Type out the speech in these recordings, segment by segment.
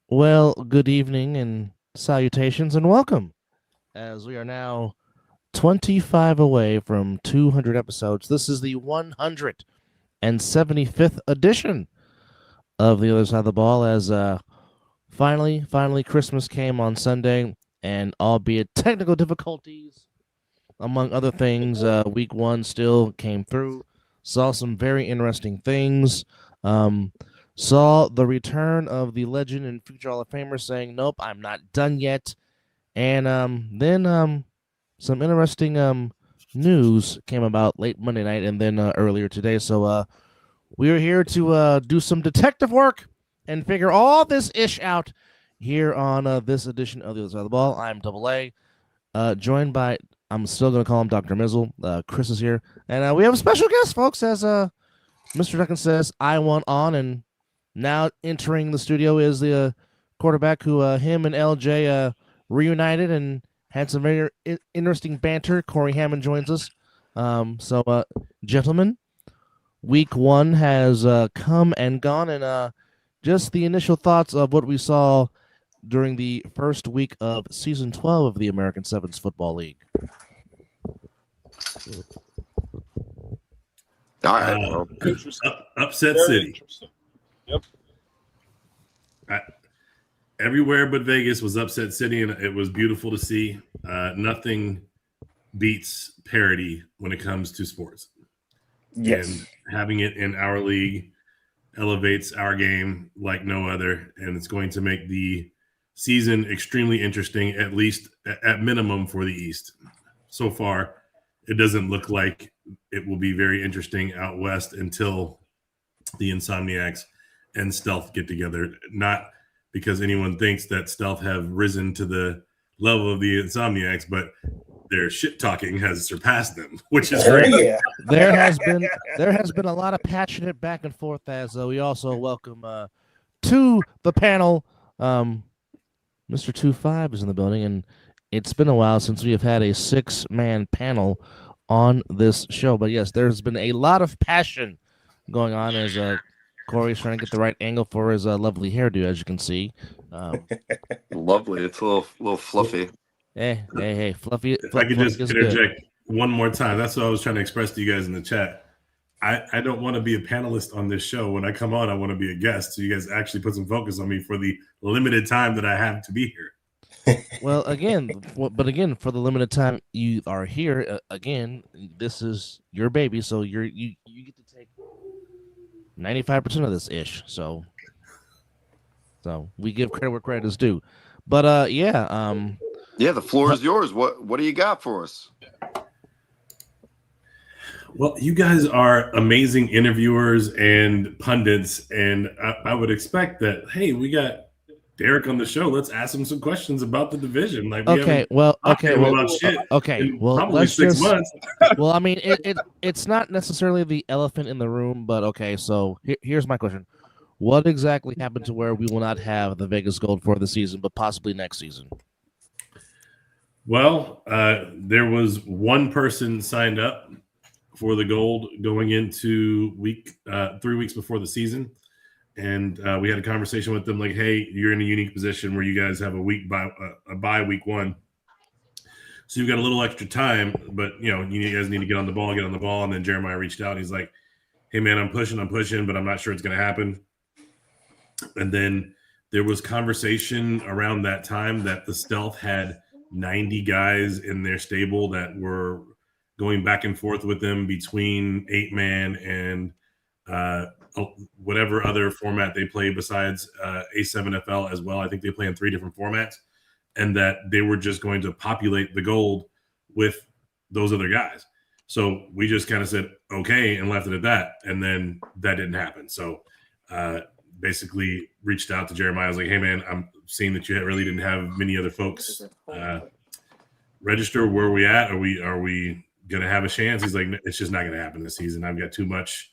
Well, good evening and salutations and welcome. As we are now 25 away from 200 episodes, this is the 175th edition of The Other Side of the Ball. As finally, Christmas came on Sunday, and albeit technical difficulties, among other things, week one still came through. Saw some very interesting things. Um, saw the return of the legend and future Hall of Famer saying, "Nope, I'm not done yet." And then some interesting news came about late Monday night and then earlier today. So we are here to do some detective work and figure all this ish out here on this edition of the Other Side of the Ball. I'm Double A, joined by, I'm still going to call him Dr. Mizzle. Chris is here, and we have a special guest, folks. As Mr. Duncan says, I want on, and now entering the studio is the quarterback who him and LJ reunited and had some very interesting banter. Corey Hammond joins us. So, gentlemen, week one has come and gone, and just the initial thoughts of what we saw during the first week of season 12 of the American Sevens Football League. All right. Well, Upset City. Yep. Everywhere but Vegas was Upset City, and it was beautiful to see. Nothing beats parity when it comes to sports. Yes. And having it in our league elevates our game like no other, and it's going to make the season extremely interesting, at least at minimum for the East. So far, it doesn't look like it will be very interesting out west until the Insomniacs and Stealth get together. Not because anyone thinks that Stealth have risen to the level of the Insomniacs, but their shit talking has surpassed them, which is great. Yeah. There has been a lot of passionate back and forth as we also welcome to the panel Mr. 25 is in the building, and it's been a while since we have had a 6-man panel on this show. But yes, there's been a lot of passion going on as Corey's trying to get the right angle for his lovely hairdo, as you can see. lovely. It's a little fluffy. Hey, fluffy. If I could just good. interject one more time, that's what I was trying to express to you guys in the chat. I don't want to be a panelist on this show. When I come on, I want to be a guest. So you guys actually put some focus on me for the limited time that I have to be here. Well, again, for the limited time you are here, again, this is your baby, so you get to take 95% of this ish. So we give credit where credit is due. But yeah, the floor is yours. What do you got for us? Well, you guys are amazing interviewers and pundits, and I would expect that, hey, we got Derek on the show. Let's ask him some questions about the division. Like, probably 6 months. Well, I mean, it's not necessarily the elephant in the room, but okay. So here's my question: what exactly happened to where we will not have the Vegas Gold for the season, but possibly next season? Well, there was one person signed up for the gold going into 3 weeks before the season. And we had a conversation with them like, hey, you're in a unique position where you guys have a bye week one. So you've got a little extra time, but you guys need to get on the ball. And then Jeremiah reached out. And he's like, hey man, I'm pushing, but I'm not sure it's going to happen. And then there was conversation around that time that the Stealth had 90 guys in their stable that were going back and forth with them between 8-man and whatever other format they play besides A7FL as well. I think they play in 3 different formats, and that they were just going to populate the gold with those other guys. So we just kind of said, okay, and left it at that. And then that didn't happen. So basically reached out to Jeremiah. I was like, hey man, I'm seeing that you really didn't have many other folks register. Where are we at? Are we going to have a chance? He's like, it's just not going to happen this season. I've got too much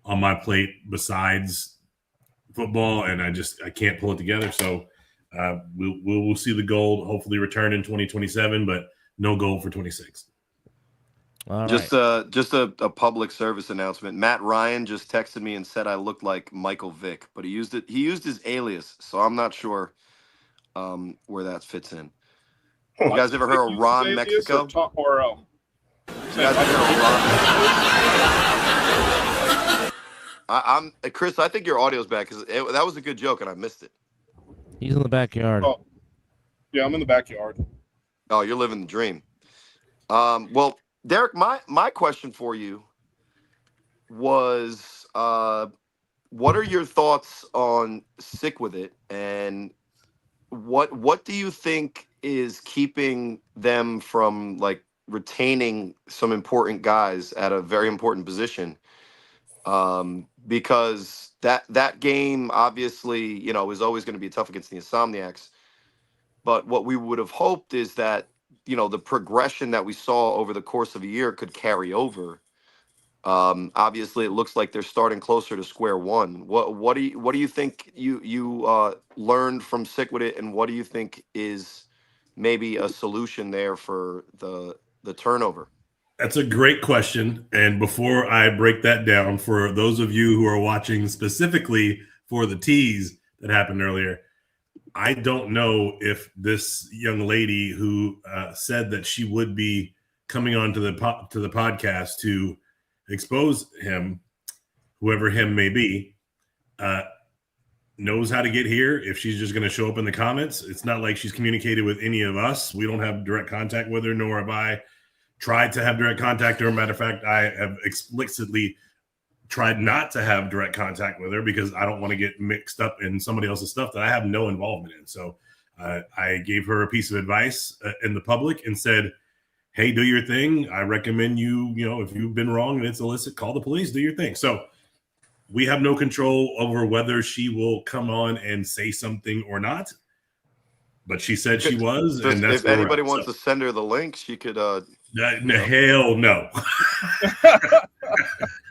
on my plate besides football, and I can't pull it together. So we'll see the gold hopefully return in 2027, but no gold for 26. All right. Just a public service announcement. Matt Ryan just texted me and said I look like Michael Vick, but he used his alias, so I'm not sure where that fits in. You guys ever heard of Ron Mexico? You guys ever heard of Ron Mexico? I'm Chris. I think your audio's back because that was a good joke and I missed it. He's in the backyard. Oh, yeah, I'm in the backyard. Oh, you're living the dream. Well, Derek, my question for you was, what are your thoughts on Sick With It, and what do you think is keeping them from like retaining some important guys at a very important position? Because that game obviously, is always going to be tough against the Insomniacs. But what we would have hoped is that, the progression that we saw over the course of a year could carry over. Obviously, it looks like they're starting closer to square one. What do you think you learned from Sick With It, and what do you think is maybe a solution there for the turnover? That's a great question. And before I break that down, for those of you who are watching specifically for the tease that happened earlier, I don't know if this young lady who said that she would be coming on to the podcast to expose him, whoever him may be, knows how to get here. If she's just going to show up in the comments, it's not like she's communicated with any of us. We don't have direct contact with her, nor have I tried to have direct contact with her. Matter of fact, I have explicitly tried not to have direct contact with her because I don't want to get mixed up in somebody else's stuff that I have no involvement in. So I gave her a piece of advice in the public and said, hey, do your thing. I recommend you, if you've been wrong and it's illicit, call the police, do your thing. So we have no control over whether she will come on and say something or not. But she said she was. And that's if anybody wants to send her the link, she could. Hell no.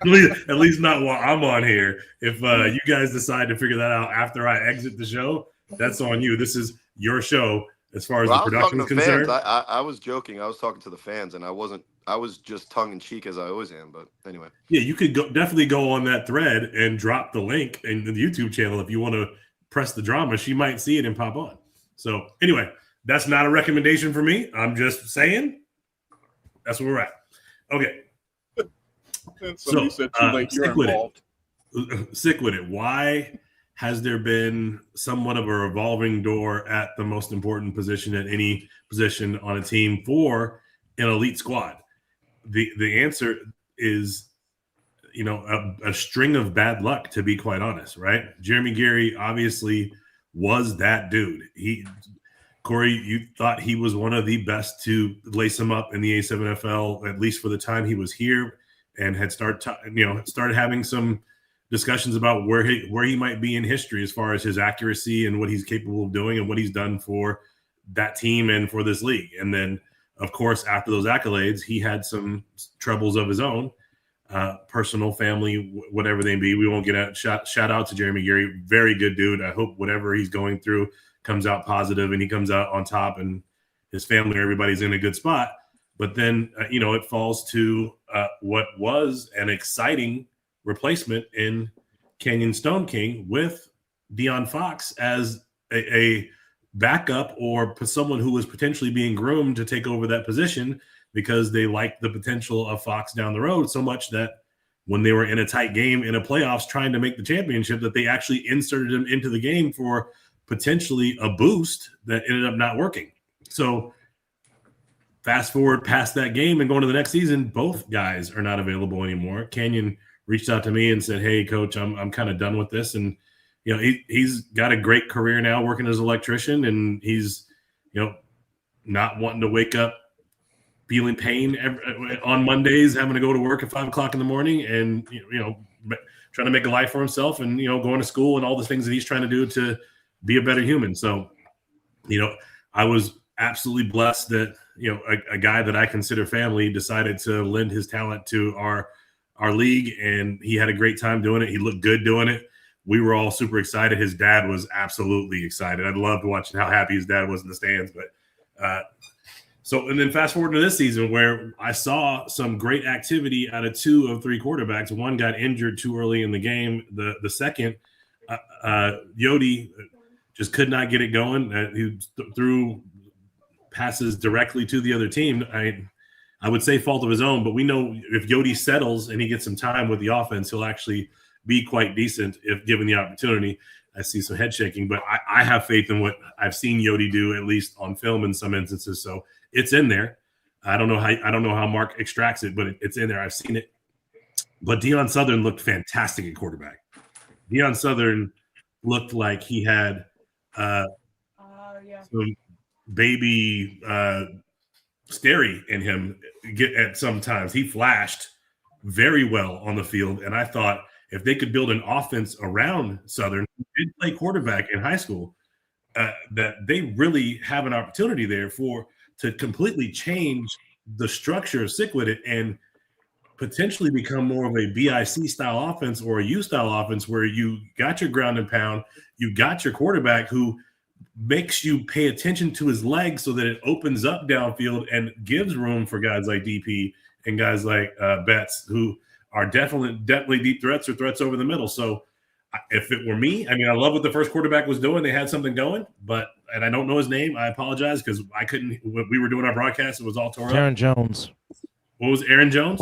At least not while I'm on here. If you guys decide to figure that out after I exit the show, that's on you. This is your show as far as the production is concerned. I was joking. I was talking to the fans, and I was just tongue in cheek as I always am. But anyway, yeah, you could definitely go on that thread and drop the link in the YouTube channel if you want to press the drama. She might see it and pop on. So anyway, that's not a recommendation for me. I'm just saying that's where we're at. Okay. So you said too late. You're involved. Sick With It. Why has there been somewhat of a revolving door at the most important position at any position on a team for an elite squad? The answer is, a string of bad luck, to be quite honest, right? Jeremy Gary obviously was that dude. Corey, you thought he was one of the best to lace him up in the A7FL, at least for the time he was here, and had started having some discussions about where he might be in history as far as his accuracy and what he's capable of doing and what he's done for that team and for this league. And then, of course, after those accolades, he had some troubles of his own, personal, family, whatever they be. We won't get at shout out to Jeremy Gary. Very good dude. I hope whatever he's going through comes out positive and he comes out on top and his family, everybody's in a good spot. But then, it falls to what was an exciting replacement in Canyon Stone King with De'Aaron Fox as a backup or someone who was potentially being groomed to take over that position because they liked the potential of Fox down the road so much that when they were in a tight game in a playoffs trying to make the championship, that they actually inserted him into the game for potentially a boost that ended up not working. So fast forward past that game and going to the next season, both guys are not available anymore. Canyon reached out to me and said, hey, coach, I'm kind of done with this. And, he's got a great career now working as an electrician, and he's, not wanting to wake up feeling pain on Mondays, having to go to work at 5 o'clock in the morning and, trying to make a life for himself and, going to school and all the things that he's trying to do to be a better human. So, I was absolutely blessed that, a guy that I consider family decided to lend his talent to our league, and he had a great time doing it. He looked good doing it. We were all super excited. His dad was absolutely excited. I loved watching how happy his dad was in the stands. But So, and then fast forward to this season where I saw some great activity out of 2 of 3 quarterbacks. One got injured too early in the game. The second, Yodi just could not get it going. He threw passes directly to the other team. I would say fault of his own, but we know if Yodi settles and he gets some time with the offense, he'll actually be quite decent if given the opportunity. I see some head shaking, but I have faith in what I've seen Yodi do, at least on film in some instances. So it's in there. I don't know how Mark extracts it, but it's in there. I've seen it. But Deion Southern looked fantastic at quarterback. Deion Southern looked like he had some baby Sterry in him at some times. He flashed very well on the field, and I thought if they could build an offense around Southern, who did play quarterback in high school, that they really have an opportunity there to completely change the structure of Sickwit and potentially become more of a BIC style offense or a U style offense where you got your ground and pound, you got your quarterback who makes you pay attention to his legs so that it opens up downfield and gives room for guys like DP and guys like Betts who are definitely deep threats or threats over the middle. So if it were me, I mean, I love what the first quarterback was doing. They had something going, and I don't know his name. I apologize because I couldn't. When we were doing our broadcast, it was all tore up. Taron Jones. What was Aaron Jones?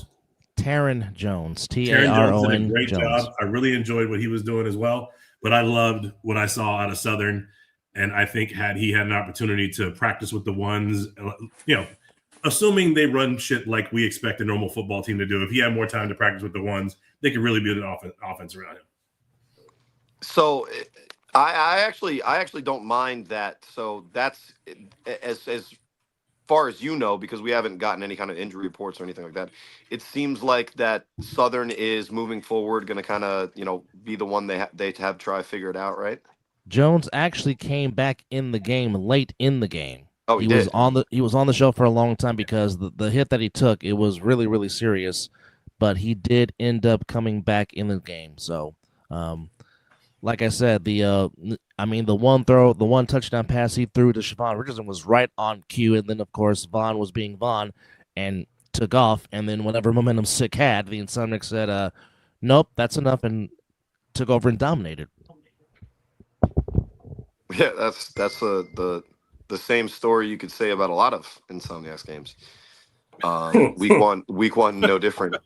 Taron Jones. Taron Jones did a great Jones. job. I really enjoyed what he was doing as well. But I loved what I saw out of Southern, and I think had he had an opportunity to practice with the ones, assuming they run shit like we expect a normal football team to do. If he had more time to practice with the ones, they could really build an offense around him. So I actually don't mind that. So that's as far as you know, because we haven't gotten any kind of injury reports or anything like that. It seems like that Southern is moving forward, going to kind of be the one they have try figure it out, right? Jones actually came back in the game late in the game. Oh, he did. He was on the show for a long time because the hit that he took, it was really, really serious, but he did end up coming back in the game. So, like I said, the one touchdown pass he threw to Siobhan Richardson was right on cue, and then of course Vaughn was being Vaughn and took off, and then whatever momentum Sick had, the Insomniac said, "Nope, that's enough," and took over and dominated. Yeah, that's the same story you could say about a lot of Insomniac's games. Week one, no different.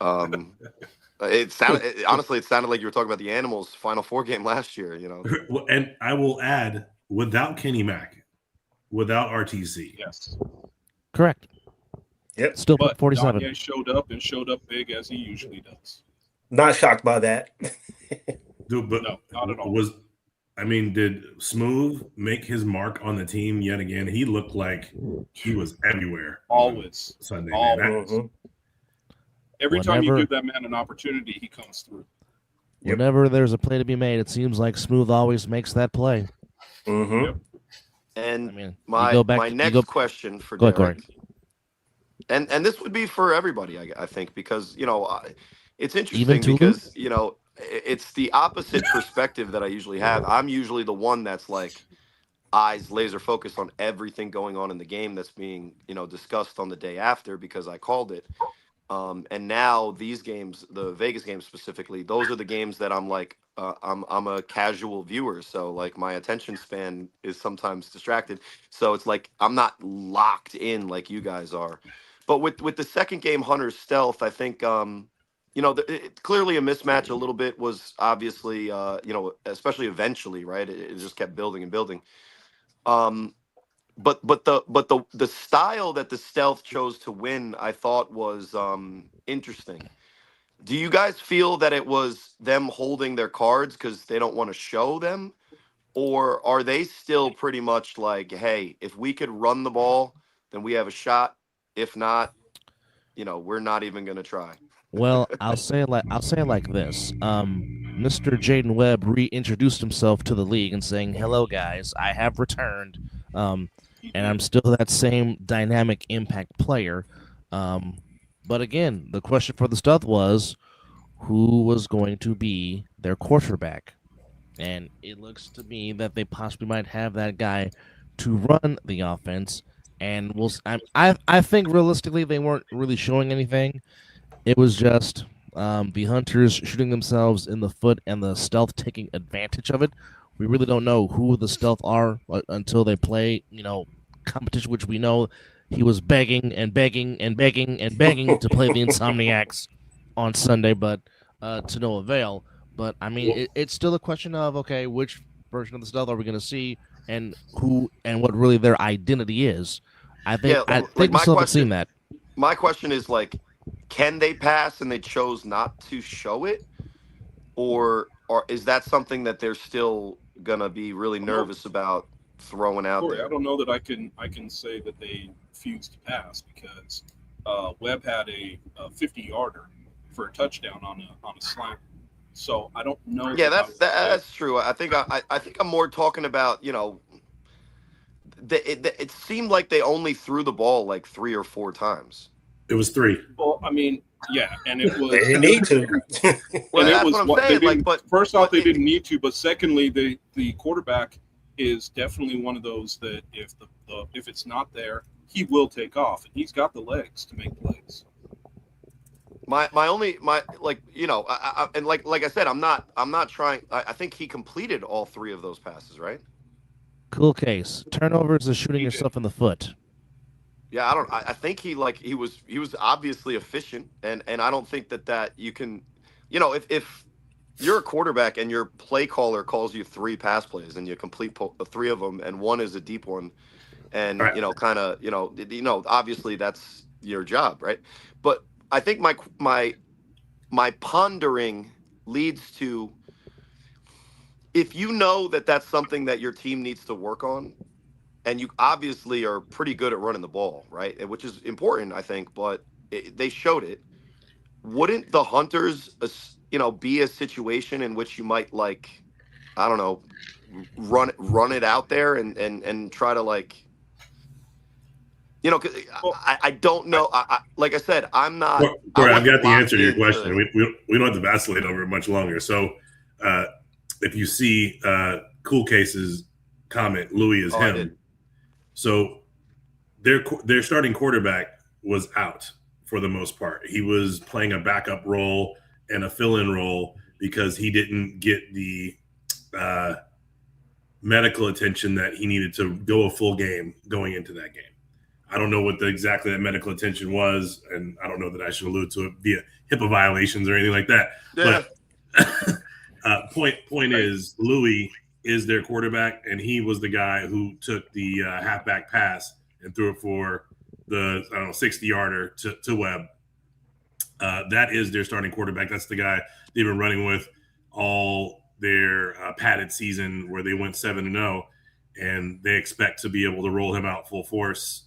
It sounded like you were talking about the Animals Final Four game last year. And I will add, without Kenny Mack, without RTC, yes, correct. Yep. Still put 47. Danye showed up big as he usually does. Not shocked by that. Dude, but no, not at all. Did Smooth make his mark on the team yet again? He looked like he was everywhere. Always. Sunday. Always. Every time you give that man an opportunity, he comes through. Whenever there's a play to be made, it seems like Smooth always makes that play. Mm-hmm. Yep. And my next question for Derek, and this would be for everybody, I think, because it's interesting because it's the opposite perspective that I usually have. I'm usually the one that's like eyes laser focused on everything going on in the game that's being discussed on the day after because I called it. And now these games, the Vegas games specifically, those are the games that I'm like, I'm a casual viewer. So like my attention span is sometimes distracted. So it's like, I'm not locked in like you guys are. But with the second game, Hunter's Stealth, I think, clearly a mismatch a little bit was obviously, especially eventually, right? It just kept building and building. But the style that the Stealth chose to win, I thought was interesting. Do you guys feel that it was them holding their cards because they don't want to show them? Or are they still pretty much like, hey, if we could run the ball, then we have a shot. If not, we're not even going to try. Well, I'll say it like this. Mr. Jaden Webb reintroduced himself to the league and saying, "Hello, guys, I have returned, and I'm still that same dynamic impact player." But again, the question for the Stealth was, who was going to be their quarterback? And it looks to me that they possibly might have that guy to run the offense and I think realistically they weren't really showing anything. It was just the hunters shooting themselves in the foot and the stealth taking advantage of it. We really don't know who the stealth are until they play, competition, which we know he was begging and begging and begging and begging to play the Insomniacs on Sunday, but to no avail. But I mean, it's still a question of, okay, which version of the stealth are we going to see, and who and what really their identity is. I think Yeah, I like think we still haven't seen that. my question is like, can they pass and they chose not to show it, or is that something that they're still gonna be really nervous about throwing out Corey, there? I don't know that I can say that they refused to pass because Webb had a 50-yarder for a touchdown on a slant. So I don't know. Yeah, that that's true. I think I think I'm more talking about, it seemed like they only threw the ball like 3 or 4 times. It was 3. Well, I mean, yeah, and it was. They didn't need to. Well, And it that's was what I'm what they saying. Like, didn't. but First off, they it- didn't need to, but secondly, the quarterback is definitely one of those that if it's not there, he will take off, and he's got the legs to make plays. my like, and like I said, I'm not trying. I think he completed all 3 of those passes, right? Cool case. Turnovers is shooting He did. yourself in the foot. Yeah, I think he was obviously efficient, and I don't think that you can, if you're a quarterback and your play caller calls you 3 pass plays and you complete 3 of them and 1 is a deep one, and Right. obviously that's your job, right? But I think my pondering leads to, if you know that that's something that your team needs to work on, and you obviously are pretty good at running the ball, right? Which is important, I think, but they showed it. Wouldn't the Hunters, be a situation in which you might, like, I don't know, run it out there and try to, like, 'cause I don't know. Like I said, I'm not. Corey, I've wasn't got the answer to your locked question. into- We don't have to vacillate over it much longer. So, if you see Cool Case's comment, Louis is Oh, I him. did. So their starting quarterback was out for the most part. He was playing a backup role and a fill-in role because he didn't get the medical attention that he needed to go a full game going into that game. I don't know what exactly that medical attention was, and I don't know that I should allude to it via HIPAA violations or anything like that. Yeah. But point is, Louis is their quarterback, and he was the guy who took the halfback pass and threw it for the 60-yarder to Webb. That is their starting quarterback. That's the guy they've been running with all their padded season, where they went 7-0, and they expect to be able to roll him out full force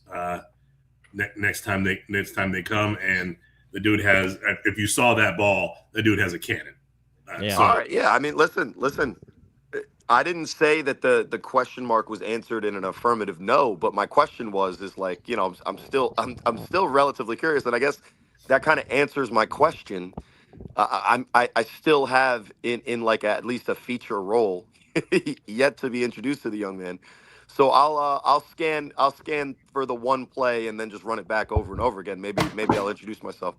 next time they come. And the dude has, if you saw that ball, the dude has a cannon. Yeah. All right. Yeah. I mean, listen. I didn't say that the question mark was answered in an affirmative no, but my question is like, I'm still relatively curious, and I guess that kind of answers my question. I still have in like at least a feature role yet to be introduced to the young man. So I'll scan for the one play and then just run it back over and over again. Maybe I'll introduce myself.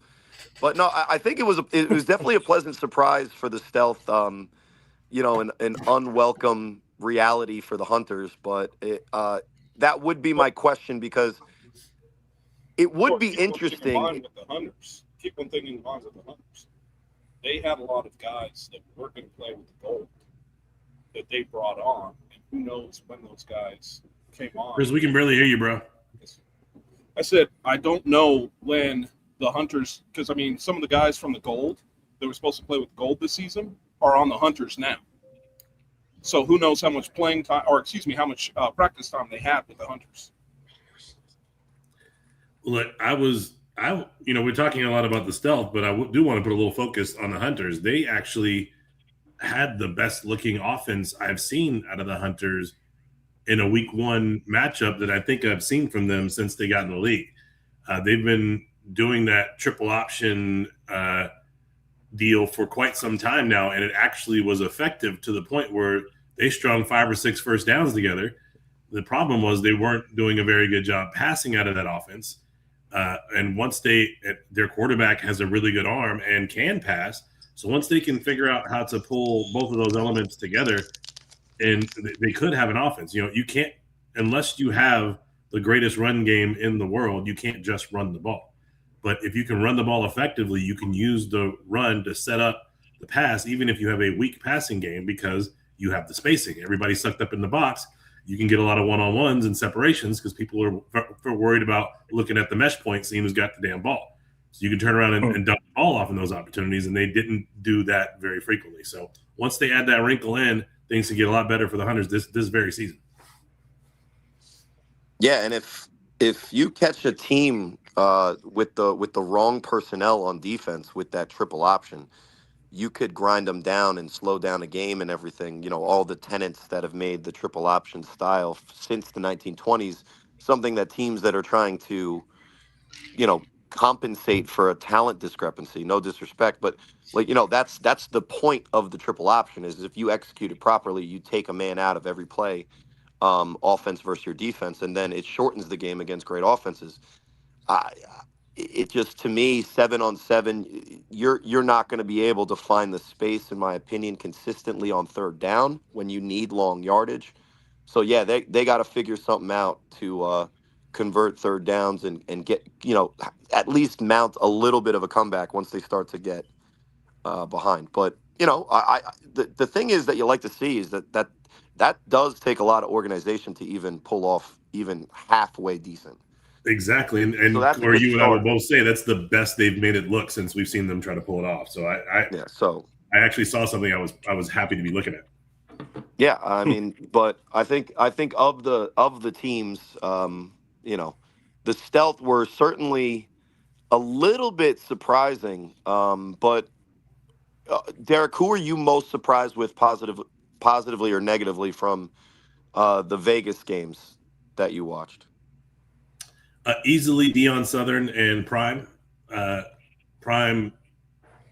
But no, I think it was definitely a pleasant surprise for the stealth. An unwelcome reality for the Hunters. But that would be my question, because it would be interesting. With the Hunters. Keep one thing in mind with the Hunters. They had a lot of guys that were going to play with the gold that they brought on, and who knows when those guys came on. Chris, we can barely hear you, bro. I said, I don't know when the Hunters, because, I mean, some of the guys from the gold that were supposed to play with gold this season are on the Hunters now. So who knows how much playing time, or excuse me, how much practice time they had with the Hunters. Look, we're talking a lot about the stealth, but I do want to put a little focus on the Hunters. They actually had the best looking offense I've seen out of the Hunters in a week 1 matchup that I think I've seen from them since they got in the league. They've been doing that triple option deal for quite some time now, and it actually was effective to the point where they strung 5 or 6 first downs together. The problem was they weren't doing a very good job passing out of that offense. And once their quarterback has a really good arm and can pass, so once they can figure out how to pull both of those elements together, and they could have an offense. You can't, unless you have the greatest run game in the world, you can't just run the ball. But if you can run the ball effectively, you can use the run to set up the pass, even if you have a weak passing game, because you have the spacing. Everybody's sucked up in the box. You can get a lot of one-on-ones and separations because people are worried about looking at the mesh point, seeing who's got the damn ball. So you can turn around and dump the ball off in those opportunities, and they didn't do that very frequently. So once they add that wrinkle in, things can get a lot better for the Hunters this very season. Yeah, and if you catch a team with the wrong personnel on defense with that triple option, you could grind them down and slow down a game and everything. All the tenets that have made the triple option style since the 1920s something that teams that are trying to compensate for a talent discrepancy. No disrespect, but that's the point of the triple option. Is if you execute it properly, you take a man out of every play, offense versus your defense, and then it shortens the game against great offenses. It just, to me, 7-on-7, you're not going to be able to find the space, in my opinion, consistently on third down when you need long yardage. So yeah, they got to figure something out to convert third downs and get at least mount a little bit of a comeback once they start to get behind. But the thing is that you like to see is that does take a lot of organization to even pull off even halfway decent. Exactly, and So that's a or good you and I will start. both say that's the best they've made it look since we've seen them try to pull it off. So Yeah. So I actually saw something I was happy to be looking at. yeah, I mean, but I think of the teams, the stealth were certainly a little bit surprising. But Derek, who are you most surprised with, positively or negatively, from the Vegas games that you watched? Easily Deion Southern and Prime. Prime,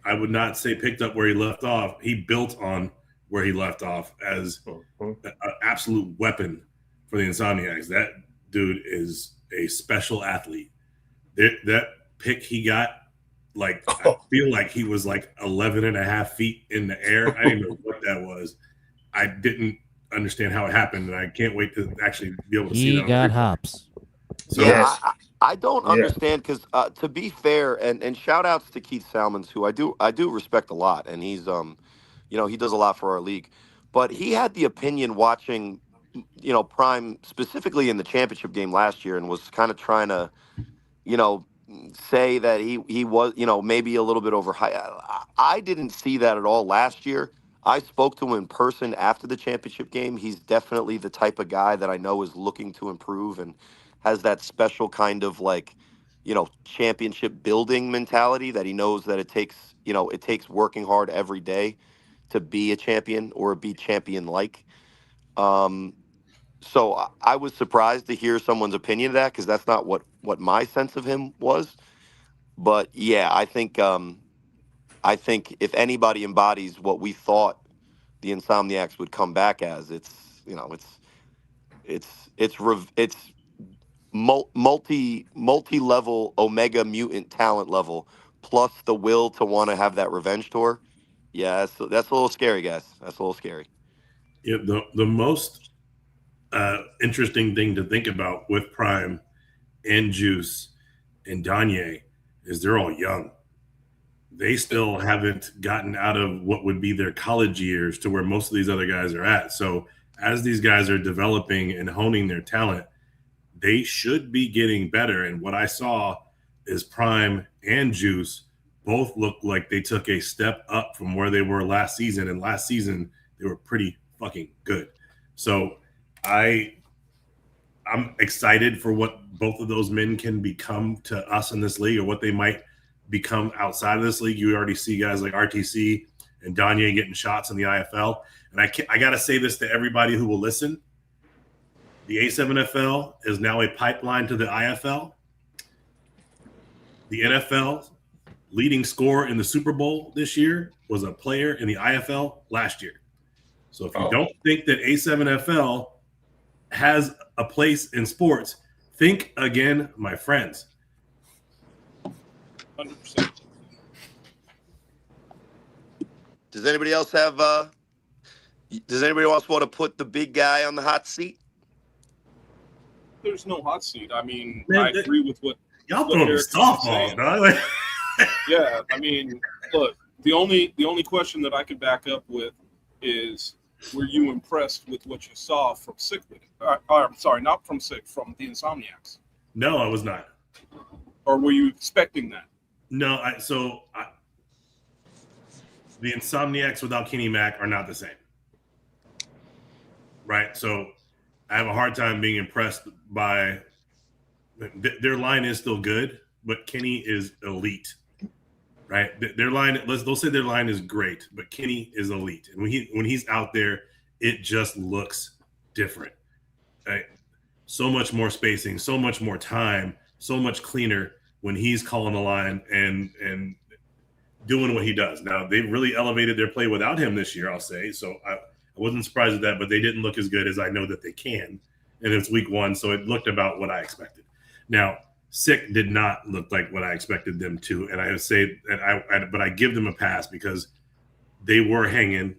I would not say picked up where he left off. He built on where he left off as an absolute weapon for the Insomniacs. That dude is a special athlete. That pick he got, I feel like he was like 11 and a half feet in the air. I didn't know what that was. I didn't understand how it happened, and I can't wait to actually be able to see that. He got hops. So Yeah, I don't Yeah. understand because to be fair, and shout outs to Keith Salmons, who I do respect a lot, and he's he does a lot for our league, but he had the opinion watching Prime specifically in the championship game last year, and was kind of trying to you know say that he was maybe a little bit overhyped. I didn't see that at all last year. I spoke to him in person after the championship game. He's definitely the type of guy that I know is looking to improve and has that special kind of championship building mentality that he knows that it takes working hard every day to be a champion or be champion like. Um, so I was surprised to hear someone's opinion of that because that's not what my sense of him was. But yeah, I think if anybody embodies what we thought the Insomniacs would come back as, it's multi level Omega mutant talent level plus the will to want to have that revenge tour. Yeah, that's a little scary, guys. That's a little scary. yeah, the most interesting thing to think about with Prime and Juice and Danye is they're all young. They still haven't gotten out of what would be their college years to where most of these other guys are at. So as these guys are developing and honing their talent, they should be getting better. And what I saw is Prime and Juice both look like they took a step up from where they were last season. And last season, they were pretty fucking good. So I'm excited for what both of those men can become to us in this league, or what they might become outside of this league. You already see guys like RTC and Danye getting shots in the IFL. And I got to say this to everybody who will listen. The A7FL is now a pipeline to the IFL. The NFL leading scorer in the Super Bowl this year was a player in the IFL last year. So if you don't think that A7FL has a place in sports. Think again, my friends. 100%. Does anybody else have? Does anybody else want to put the big guy on the hot seat? There's no hot seat. I mean, Man, I agree with what y'all throwing Derek's softballs, saying. dog. Yeah, I mean, look, the only question that I could back up with is, were you impressed with what you saw from I'm sorry, not from from the Insomniacs? No, I was not. Or were you expecting that? No, the Insomniacs without Kenny Mack are not the same. Right? So I have a hard time being impressed by their line is still good, but Kenny is elite. Right? Their line, they'll say their line is great, but Kenny is elite. And when he's out there, it just looks different. Right? So much more spacing, so much more time, so much cleaner when he's calling the line and doing what he does. Now, they've really elevated their play without him this year, I'll say. So I wasn't surprised at that, but they didn't look as good as I know that they can. And it's week 1, so it looked about what I expected. Now, Sick did not look like what I expected them to, and I would say that but I give them a pass because they were hanging.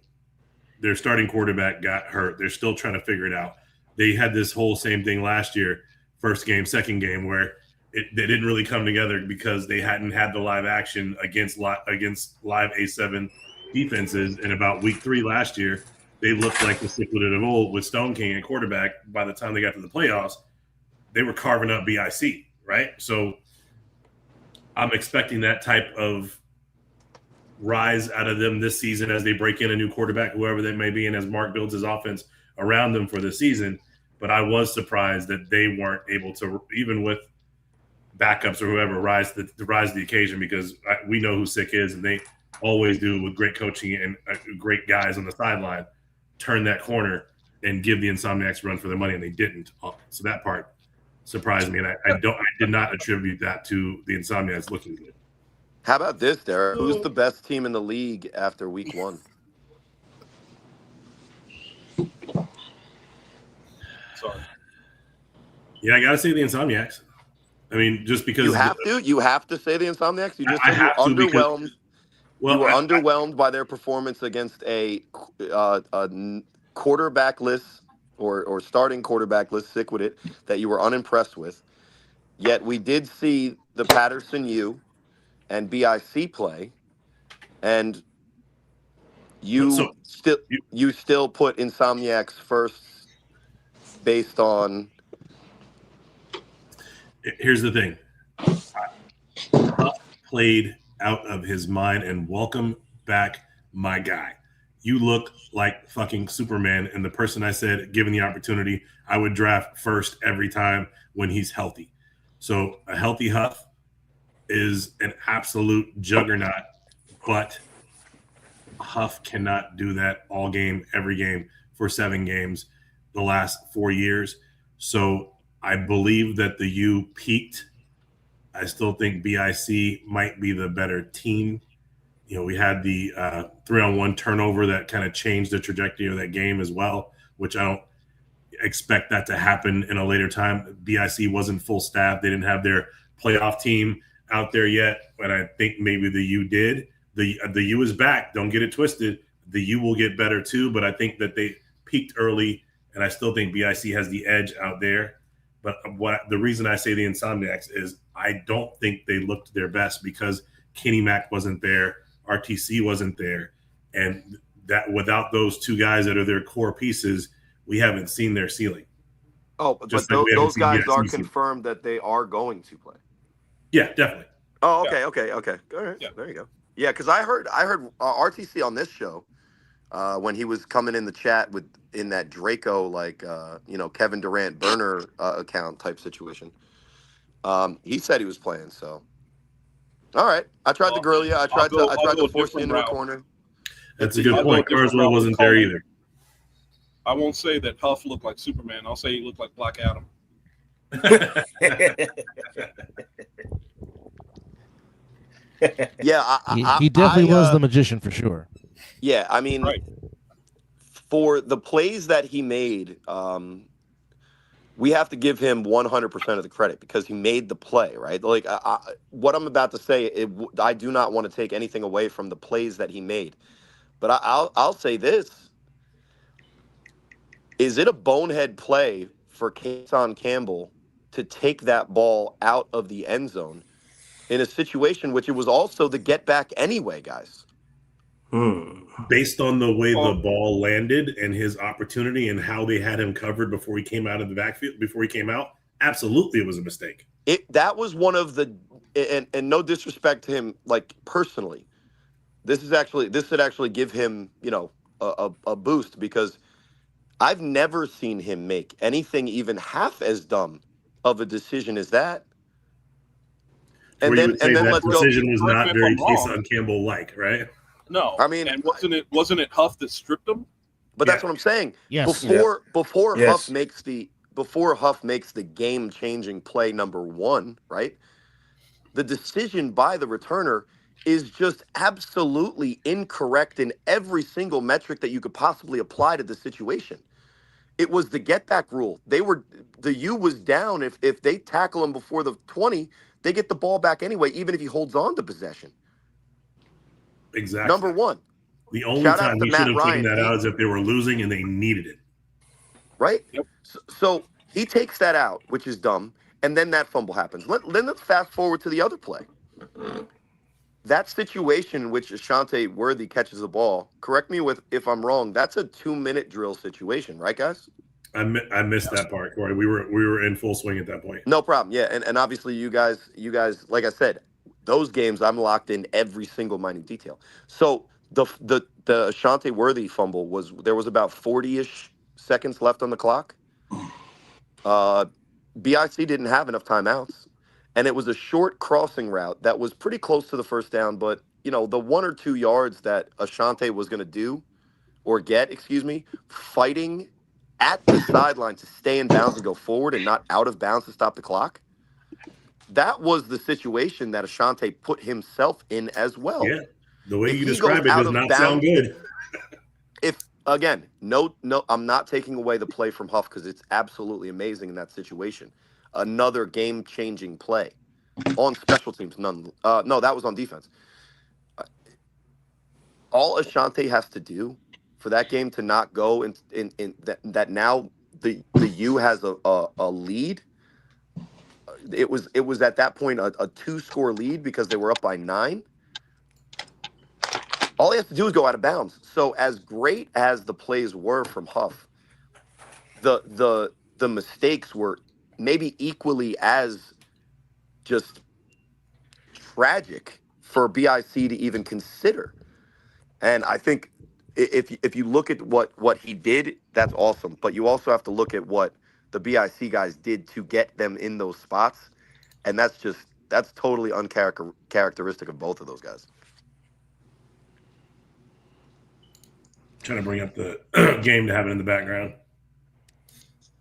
Their starting quarterback got hurt. They're still trying to figure it out. They had this whole same thing last year, first game, second game, where they didn't really come together because they hadn't had the live action against live A7 defenses. And about week 3 last year, they looked like the Cichlid of old with Stone King at quarterback. By the time they got to the playoffs, they were carving up BIC, right? So I'm expecting that type of rise out of them this season as they break in a new quarterback, whoever that may be, and as Mark builds his offense around them for the season. But I was surprised that they weren't able to, even with backups or whoever, rise to the occasion, because we know who Sick is, and they always do with great coaching and great guys on the sideline, turn that corner and give the Insomniacs run for their money, and they didn't. So that part surprised me, and I did not attribute that to the Insomniacs looking good. How about this, Derek? Who's the best team in the league after week 1? Sorry. Yeah, I got to say the Insomniacs. I mean, just because you have to say the Insomniacs. You just said you were underwhelmed. Well, you were underwhelmed by their performance against a quarterbackless or starting quarterbackless, sick with it, that you were unimpressed with. Yet we did see the Patterson U and BIC play, and you still put Insomniacs first based on. Here's the thing. Huff played out of his mind, and welcome back, my guy. You look like fucking Superman, and the person I said, given the opportunity, I would draft first every time when he's healthy. So a healthy Huff is an absolute juggernaut, but Huff cannot do that all game, every game for 7 games the last 4 years. So I believe that the U peaked. I still think BIC might be the better team. You know, we had the 3-on-1 turnover that kind of changed the trajectory of that game as well, which I don't expect that to happen in a later time. BIC wasn't full staff. They didn't have their playoff team out there yet, but I think maybe the U did. The U is back. Don't get it twisted. The U will get better too, but I think that they peaked early, and I still think BIC has the edge out there. But the reason I say the Insomniacs is I don't think they looked their best because Kenny Mack wasn't there, RTC wasn't there, and that without those 2 guys that are their core pieces, we haven't seen their ceiling. Oh, but those guys are confirmed that they are going to play. Yeah, definitely. Oh, okay. All right, yeah. There you go. Yeah, because I heard RTC on this show when he was coming in the chat in that Draco Kevin Durant burner account type situation. He said he was playing. So, all right. I tried to grill you. I tried to force you into a corner. That's a good point. Carswell wasn't there either. I won't say that Huff looked like Superman. I'll say he looked like Black Adam. Yeah, he definitely was the magician for sure. Yeah, I mean, right. For the plays that he made, we have to give him 100% of the credit because he made the play, right? Like what I'm about to say, I do not want to take anything away from the plays that he made, but I'll say this: is it a bonehead play for Kason Campbell to take that ball out of the end zone in a situation which it was also the get back anyway, guys? Based on the way the Well- ball landed and his opportunity and how they had him covered before he came out of the backfield, before he came out, absolutely it was a mistake. That was one of the, and no disrespect to him, like personally, this should actually give him, a boost because I've never seen him make anything even half as dumb of a decision as that. Where you would say that Let's go. decision was Correct me not if very I'm wrong. Kason Campbell-like, right? No, I mean, and wasn't it Huff that stripped him? But that's what I'm saying. Yes. Before Yes. Huff makes the game-changing play number one, right? The decision by the returner is just absolutely incorrect in every single metric that you could possibly apply to the situation. It was the get back rule. The U was down. If they tackle him before the 20, they get the ball back anyway, even if he holds on to possession. Exactly. Number one. The only Shout out time to he should Matt have Ryan. taken that out is if they were losing and they needed it. Right? Yep. So he takes that out, which is dumb, and then that fumble happens. Then let's fast forward to the other play. That situation in which Ashante Worthy catches the ball, correct me if I'm wrong, that's a 2-minute drill situation, right, guys? I missed that part, Corey. We were in full swing at that point. No problem. Yeah, and obviously you guys, like I said, those games I'm locked in every single minute detail. So the Ashante Worthy fumble there was about 40-ish seconds left on the clock. BIC didn't have enough timeouts, and it was a short crossing route that was pretty close to the first down, but the 1 or 2 yards that Ashante was going to do or get, fighting at the sideline to stay in bounds and go forward and not out of bounds to stop the clock. That was the situation that Ashante put himself in as well. Yeah, the way If you he describe goes it out does of not sound bounds- good. If again, no, I'm not taking away the play from Huff because it's absolutely amazing in that situation. Another game-changing play on special teams. No, that was on defense. All Ashante has to do for that game to not go in that now the U has a lead. It was at that point a 2-score lead because they were up by 9. All he has to do is go out of bounds. So as great as the plays were from Huff, the mistakes were maybe equally as just tragic for BIC to even consider. And I think if you look at what he did, that's awesome. But you also have to look at what the BIC guys did to get them in those spots, and that's totally uncharacteristic of both of those guys. Trying to bring up the game to have it in the background.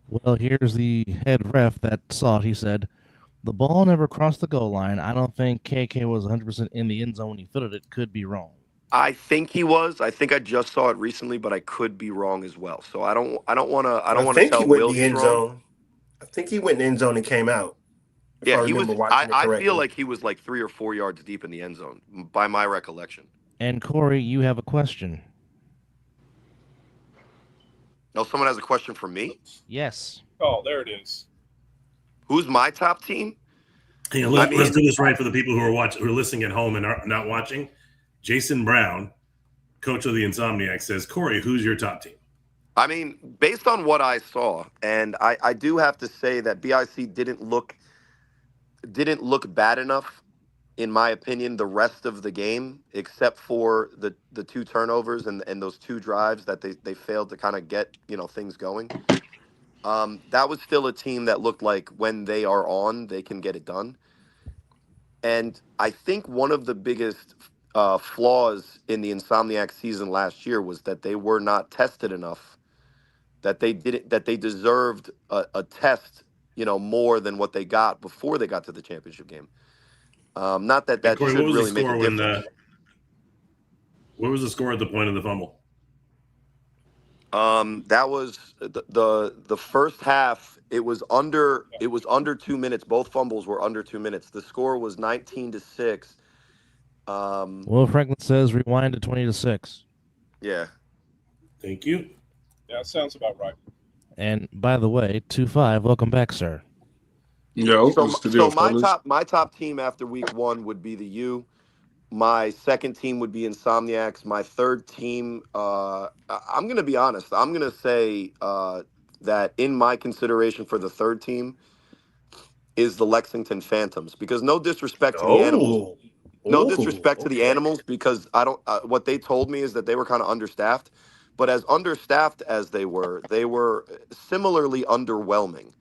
Well, here's the head ref that saw it. He said, the ball never crossed the goal line. I don't think KK was 100% in the end zone when he fielded it. Could be wrong. I think he was. I think I just saw it recently, but I could be wrong as well. So I don't want to think tell he went Will in the he's end wrong. zone. I think he went in the end zone and came out. If Yeah, I he was. remember watching it I correctly. feel like he was like 3 or 4 yards deep in the end zone, by my recollection. And Corey, you have a question. No, someone has a question for me. Yes. Oh, there it is. Who's my top team? Hey, let's do this right for the people who are listening at home and are not watching. Jason Brown, coach of the Insomniacs, says, Corey, who's your top team? I mean, based on what I saw, and I do have to say that BIC didn't look bad enough, in my opinion, the rest of the game, except for the 2 turnovers and those 2 drives that they failed to kind of get things going. That was still a team that looked like when they are on, they can get it done. And I think one of the biggest flaws in the Insomniac season last year was that they were not tested enough, that they deserved a test, more than what they got before they got to the championship game. Not that Corey, should really make a difference. What was the score at the point of the fumble? That was the first half. It was under 2 minutes. Both fumbles were under 2 minutes. The score was 19-6. Will Franklin says rewind to 20-6. Yeah. Thank you. Yeah, that sounds about right. And by the way, 2-5. Welcome back, sir. Yo, So, what's the deal, fellas? my top team after week 1 would be the U. My second team would be Insomniacs. My third team, I'm going to be honest. I'm going to say that in my consideration for the third team is the Lexington Phantoms, because no disrespect to the animals. No disrespect to the animals, because I don't. What they told me is that they were kind of understaffed, but as understaffed as they were similarly underwhelming.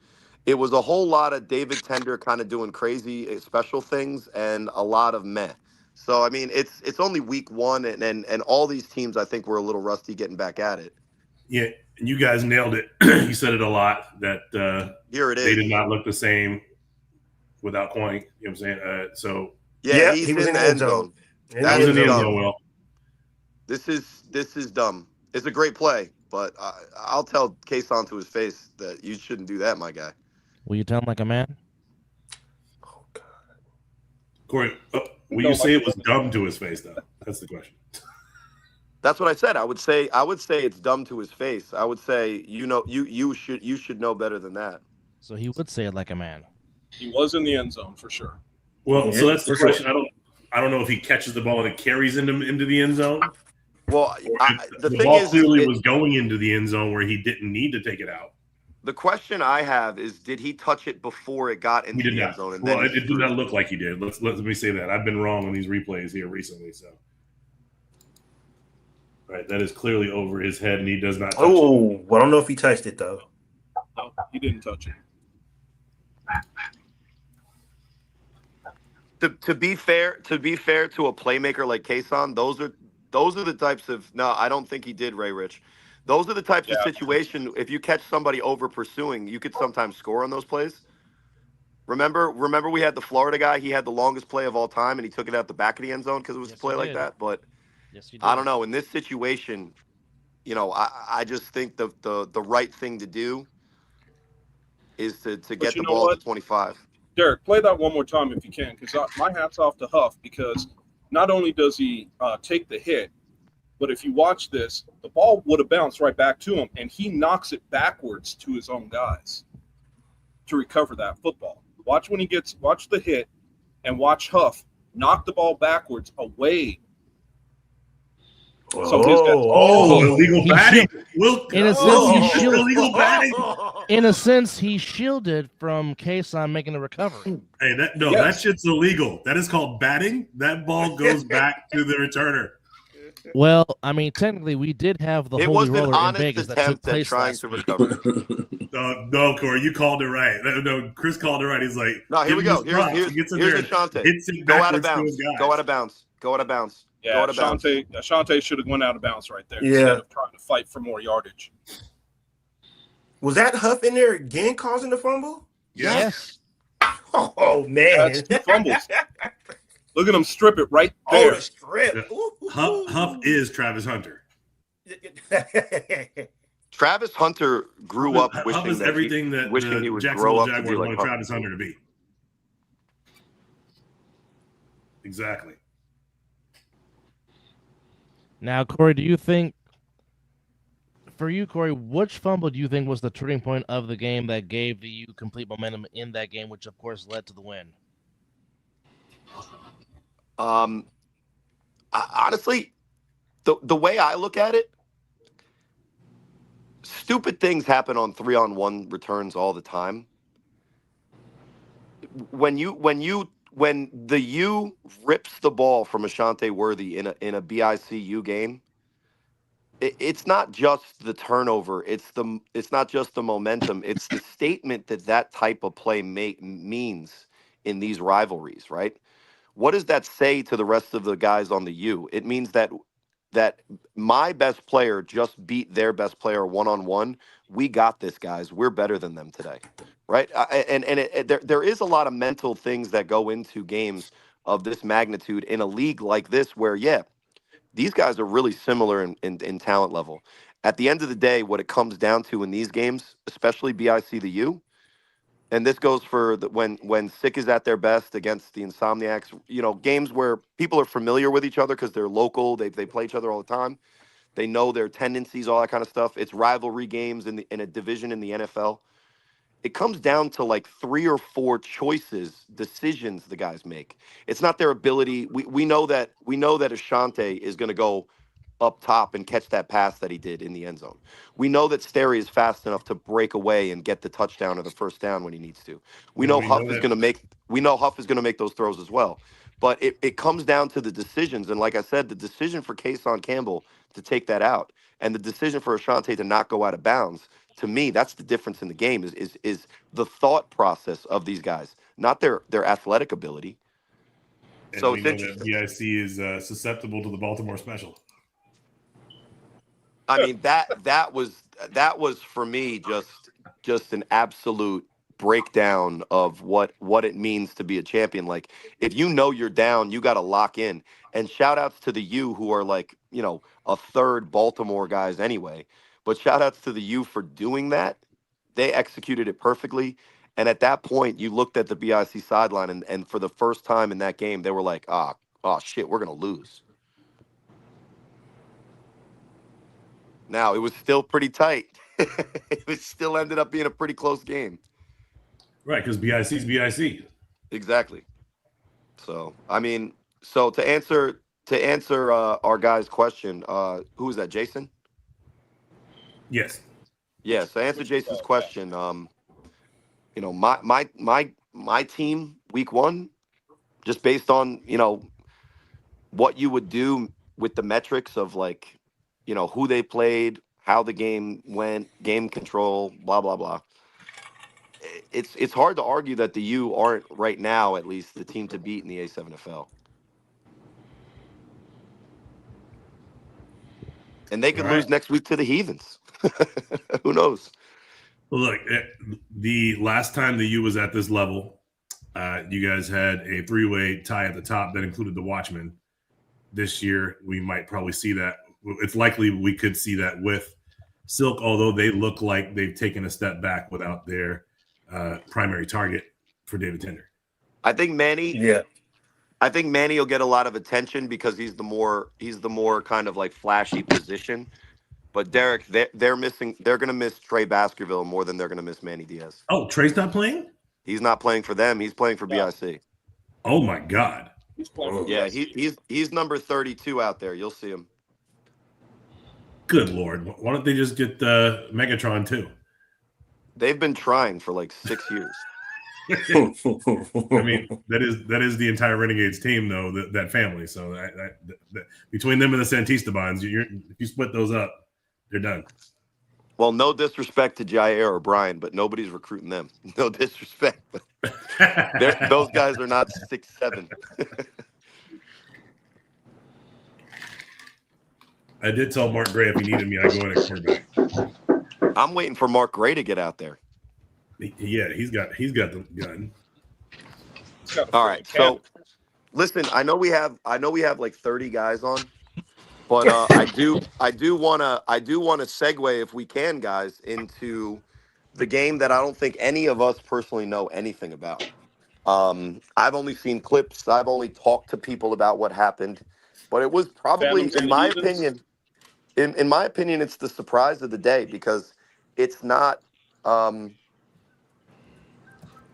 It was a whole lot of David Tender kind of doing crazy special things and a lot of meh. So I mean, it's only week 1, and all these teams I think were a little rusty getting back at it. Yeah, and you guys nailed it. You said it a lot that Here it they is. did not look the same without Coin. You know what I'm saying? So Yeah, he was in the end zone. that was in the end dumb. zone. Well, This is dumb. It's a great play, but I'll tell Kason to his face that you shouldn't do that, my guy. Will you tell him like a man? Corey, will you say it was dumb to his face though? That's the question. That's what I said. I would say it's dumb to his face. I would say you should know better than that. So he would say it like a man. He was in the end zone for sure. Well, Yeah, so that's the for sure. question. I don't know if he catches the ball and it carries into the end zone. Well, the thing ball is, clearly was going into the end zone where he didn't need to take it out. the question I have is, did he touch it before it got into the end zone? And Well, then it did not look like he did. Let me say that. I've been wrong on these replays here recently. So, right, that is clearly over his head, and he does not touch it. Oh, I don't know if he touched it though. No, he didn't touch it. To be fair to a playmaker like Kason, those are the types of I don't think he did, Ray Rich. Those are the types of situation. If you catch somebody over pursuing, you could sometimes score on those plays. Remember we had the Florida guy. He had the longest play of all time, and he took it out the back of the end zone because it was a play like that. But I don't know. In this situation, I just think the right thing to do is to get the ball to 25. Derek, play that one more time if you can, because my hat's off to Huff, because not only does he take the hit, but if you watch this, the ball would have bounced right back to him, and he knocks it backwards to his own guys to recover that football. Watch the hit, and watch Huff knock the ball backwards away. So illegal batting. In a sense, he shielded. Illegal batting. In a sense, he shielded from Kason making the recovery. Hey, that shit's illegal. That is called batting. That ball goes back to the returner. Well, I mean, technically, we did have the It holy was an roller in honest Vegas that took attempt at place trying last to week. recover. No, Corey, you called it right. No, Chris called it right. He's like, no, here we go. Here's Ashante. Go out of bounds. Go out of bounds. Go out of bounds. Yeah, Ashante should have went out of bounds right there Yeah. instead of trying to fight for more yardage. Was that Huff in there again causing the fumble? Yes. Oh man, That's two fumbles. Look at him strip it right there. Oh, the strip. Yeah. Huff is Travis Hunter. Travis Hunter grew up Huff wishing is that everything that wishing he would Jacksonville grow up to Jaguars be like wanted Huff. Travis Hunter to be. Exactly. Now, Corey, do you think, for you, Corey, which fumble do you think was the turning point of the game that gave the U complete momentum in that game, which of course led to the win? Honestly, the way I look at it, stupid things happen on 3-on-1 returns all the time. When the U rips the ball from Ashante Worthy in a BICU game, it's not just the turnover. It's not just the momentum. It's the statement that type of play means in these rivalries, right? What does that say to the rest of the guys on the U? It means that my best player just beat their best player 1-on-1. We got this, guys. We're better than them today, right? There is a lot of mental things that go into games of this magnitude in a league like this, where these guys are really similar in talent level. At the end of the day, what it comes down to in these games, especially BIC the U, and this goes for when Sick is at their best against the Insomniacs, games where people are familiar with each other because they're local, they play each other all the time. They know their tendencies, all that kind of stuff. It's rivalry games in a division in the NFL. It comes down to like 3 or 4 decisions the guys make. It's not their ability. We know that Ashante is going to go up top and catch that pass that he did in the end zone. We know that Sterry is fast enough to break away and get the touchdown or the first down when he needs to. We And know we know Huff is that going to make Huff is going to make those throws as well. But it comes down to the decisions. And like I said, the decision for Kason Campbell to take that out and the decision for Ashante to not go out of bounds, to me, that's the difference in the game is the thought process of these guys, not their athletic ability. and So we it's know that interesting. BIC is susceptible to the Baltimore special. I mean that was for me just an absolute breakdown of what it means to be a champion. Like if you know you're down, you got to lock in. And shout outs to the U who are like, a third Baltimore guys anyway. But shout outs to the U for doing that. They executed it perfectly. And at that point, you looked at the BIC sideline and for the first time in that game, they were like, oh shit, we're gonna lose. Now, it was still pretty tight. It still ended up being a pretty close game. Right, because BIC is BIC. Exactly. So, I mean, to answer our guy's question, who is that, Jason? Yes. Yeah, so answer Jason's question, my team week 1, just based on, what you would do with the metrics of like, who they played, how the game went, game control, blah blah blah. It's hard to argue that the U aren't right now at least the team to beat in the A7FL. And they All could right. lose next week to the Heathens. Who knows? Well, look, the last time the U was at this level, you guys had a 3-way tie at the top that included the Watchmen. This year, we might probably see that. It's likely we could see that with Silk, although they look like they've taken a step back without their primary target for David Tender. I think Manny. Yeah. I think Manny will get a lot of attention because he's the more kind of like flashy position. But Derek, they're missing. They're going to miss Trey Baskerville more than they're going to miss Manny Diaz. Oh, Trey's not playing? He's not playing for them. He's playing for BIC. Oh my God! He's playing. Yeah, he's number 32 out there. You'll see him. Good Lord! Why don't they just get Megatron too? They've been trying for like 6 years. I mean, that is the entire Renegades team, though. That family. So that between them and the Santista bonds, if you split those up, they're done. Well, no disrespect to Jair or Brian, but nobody's recruiting them. No disrespect, but those guys are not 6'7". I did tell Mark Gray if he needed me, I'd go in at quarterback. I'm waiting for Mark Gray to get out there. Yeah, he's got the gun. All right, so listen, I know we have like 30 guys on, but I do want to segue if we can, guys, into the game that I don't think any of us personally know anything about. I've only seen clips. I've only talked to people about what happened, but it was probably, in my opinion, it's the surprise of the day because it's not.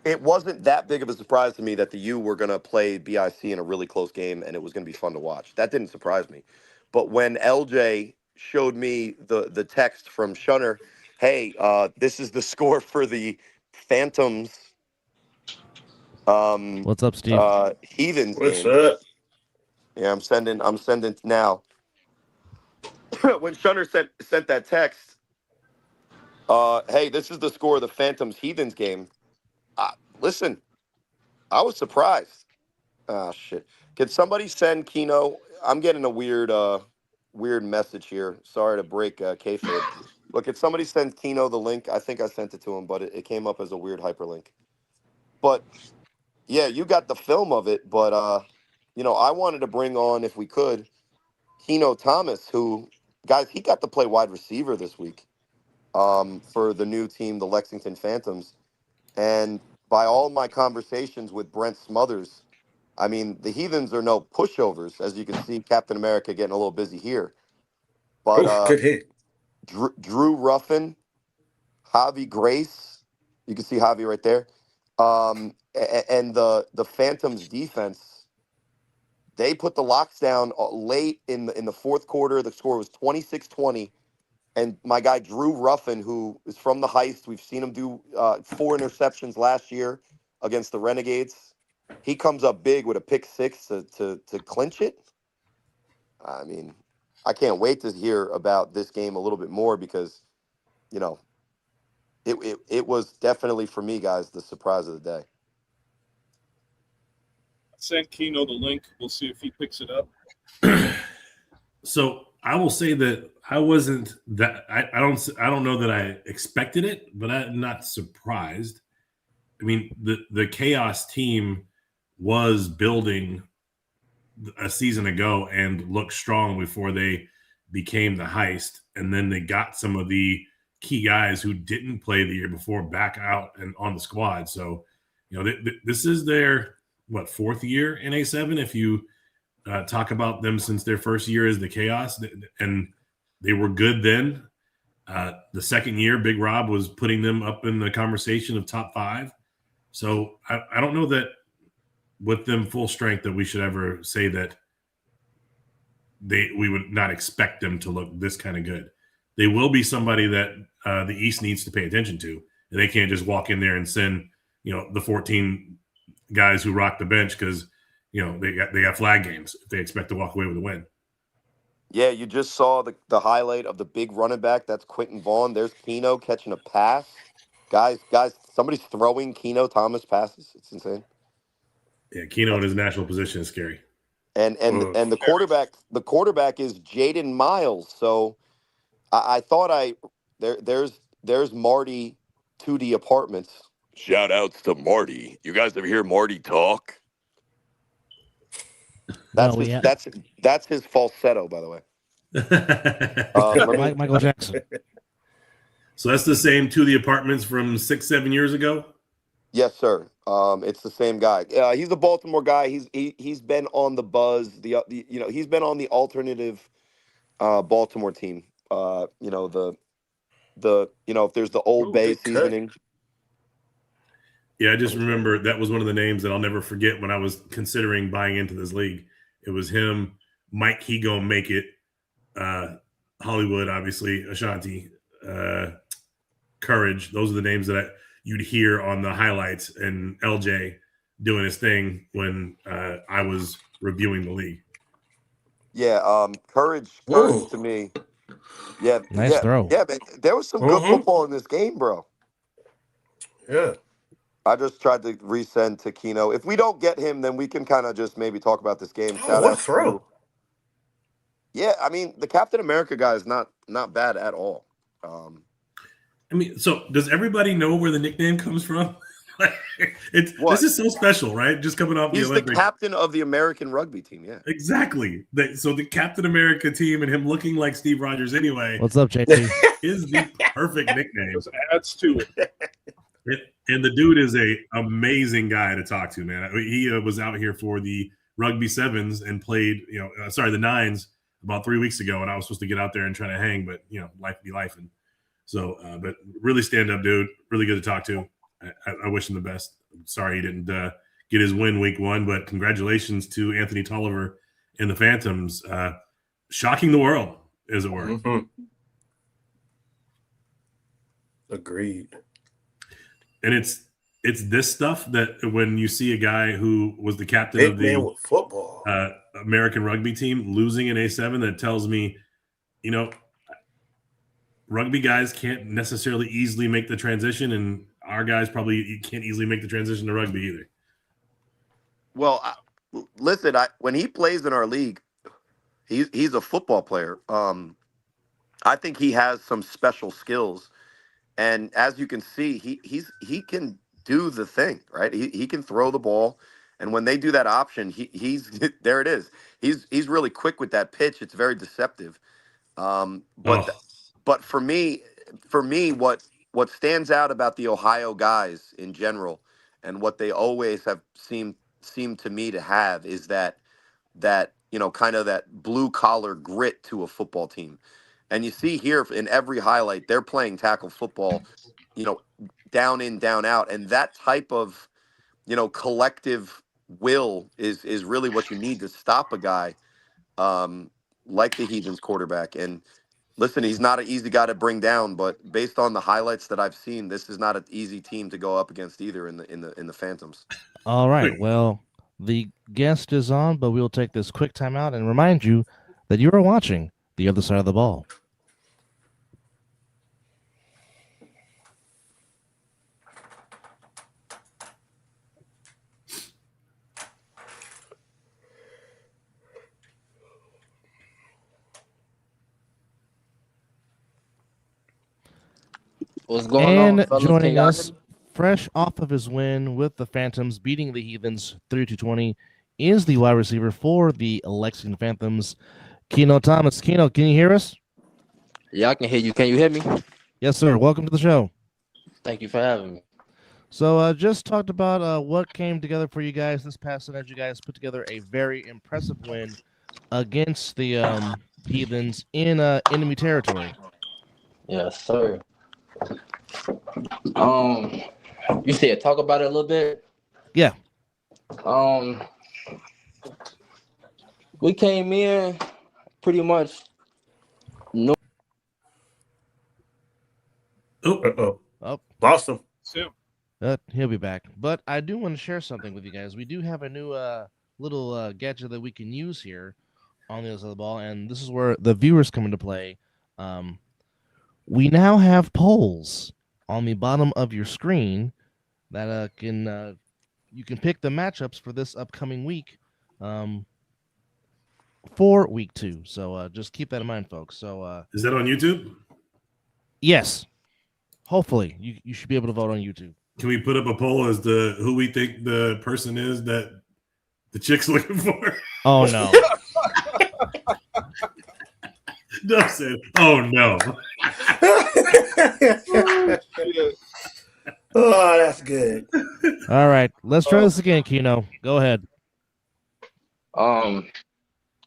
It wasn't that big of a surprise to me that the U were going to play BIC in a really close game and it was going to be fun to watch. That didn't surprise me. But when LJ showed me the text from Shunner, hey, this is the score for the Phantoms. What's up, Steve? Heathens What's game. up? Yeah, I'm sending now. When Shunner sent that text, hey, this is the score of the Phantoms Heathens game. Listen, I was surprised. Ah, shit. Can somebody send Keno? I'm getting a weird message here. Sorry to break kayfabe. Look, if somebody send Keno the link, I think I sent it to him, but it came up as a weird hyperlink. But yeah, you got the film of it, but I wanted to bring on, if we could, Keno Thomas, who guys, he got to play wide receiver this week for the new team, the Lexington Phantoms. And by all my conversations with Brent Smothers, I mean, the Heathens are no pushovers, as you can see Captain America getting a little busy here. But Good hit. Drew Ruffin, Javi Grace, you can see Javi right there, and the Phantoms defense, they put the locks down late in the fourth quarter. The score was 26-20. And my guy, Drew Ruffin, who is from the Heist, we've seen him do 4 interceptions last year against the Renegades. He comes up big with a pick 6 to clinch it. I mean, I can't wait to hear about this game a little bit more because, you know, it was definitely, for me, guys, the surprise of the day. Send Keno the link. We'll see if he picks it up. So I will say that I wasn't that I don't know that I expected it, but I'm not surprised. I mean, the Chaos team was building a season ago and looked strong before they became the Heist, and then they got some of the key guys who didn't play the year before back out and on the squad. So, you know, this is their 4th year in A7 if you talk about them since their first year as the Chaos, and they were good then. The second year, Big Rob was putting them up in the conversation of top 5. So I don't know that with them full strength that we should ever say that we would not expect them to look this kind of good. They will be somebody that the East needs to pay attention to, and they can't just walk in there and send the 14 guys who rock the bench because they got flag games if they expect to walk away with a win. Yeah, you just saw the highlight of the big running back. That's Quentin Vaughn. There's Keno catching a pass. Guys, somebody's throwing Keno Thomas passes. It's insane. Yeah, Keno in his natural position is scary. And the quarterback is Jaden Miles. So I thought there's Marty to the apartments. Shout outs to Marty. You guys ever hear Marty talk? That's his falsetto, by the way. Michael Jackson. So that's the same To the Apartments from 6-7 years ago? Yes, sir. It's the same guy. He's a Baltimore guy. He's been on the Buzz. He's been on the alternative Baltimore team. If there's the Old Bay seasoning. Yeah, I just remember that was one of the names that I'll never forget when I was considering buying into this league. It was him, Mike He Gon' Make It, Hollywood, obviously, Ashanti, Courage. Those are the names that you'd hear on the highlights, and LJ doing his thing when I was reviewing the league. Yeah, Courage to me. Yeah, nice throw. Yeah, man, there was some good football in this game, bro. Yeah. I just tried to resend to Keno. If we don't get him, then we can kind of just maybe talk about this game. Shout out throw. Yeah, I mean, the Captain America guy is not bad at all. I mean, so does everybody know where the nickname comes from? This is so special, right? Just coming off He's the Olympics. The captain of the American rugby team, yeah. Exactly. So the Captain America team and him looking like Steve Rogers anyway. What's up, JT? Is the perfect nickname. Just adds to it. And the dude is a amazing guy to talk to, man. He was out here for the Rugby Sevens and played, the Nines about 3 weeks ago, and I was supposed to get out there and try to hang, but life be lifing. So, but really stand up, dude. Really good to talk to. I wish him the best. I'm sorry he didn't get his win week 1, but congratulations to Anthony Tolliver and the Phantoms, shocking the world, as it were. Mm-hmm. Agreed. And it's this stuff that when you see a guy who was the captain of the football American rugby team losing in A7, that tells me, rugby guys can't necessarily easily make the transition, and our guys probably can't easily make the transition to rugby either. Well, listen, when he plays in our league, he's a football player. I think he has some special skills. And as you can see, he can do the thing, right? He can throw the ball, and when they do that option, he's there. It is. He's really quick with that pitch. It's very deceptive. But but for me, what stands out about the Ohio guys in general, and what they always have seemed to me to have, is that kind of that blue collar grit to a football team. And you see here in every highlight, they're playing tackle football, you know, down in, down out, and that type of collective will is really what you need to stop a guy um, like the Heathens quarterback. And listen, he's not an easy guy to bring down, but based on the highlights that I've seen, this is not an easy team to go up against either in the Phantoms. All right. Well, the guest is on, but we'll take this quick time out and remind you that you are watching The Other Side of the Ball. What's going And on, fellas? Can joining y'all us, fresh off of his win with the Phantoms, beating the Heathens 3-20, is the wide receiver for the Lexington Phantoms, Keno Thomas. Keno, can you hear us? Yeah, I can hear you. Can you hear me? Yes, sir. Welcome to the show. Thank you for having me. So, just talked about what came together for you guys this past Sunday. You guys put together a very impressive win against the Heathens in enemy territory. Yes, sir. You said talk about it a little bit. Yeah. We came in pretty much. No. Uh-oh. Oh, Lost him. So, he'll be back. But I do want to share something with you guys. We do have a new little gadget that we can use here on the other side of the ball, and this is where the viewers come into play. We now have polls on the bottom of your screen that you can pick the matchups for this upcoming week for week 2. So just keep that in mind, folks. So is that on YouTube? Yes. Hopefully, you should be able to vote on YouTube. Can we put up a poll as to who we think the person is that the chick's looking for? Oh, no. Duff said, oh, no. Oh, that's good. All right. Let's try this again, Keno. Go ahead.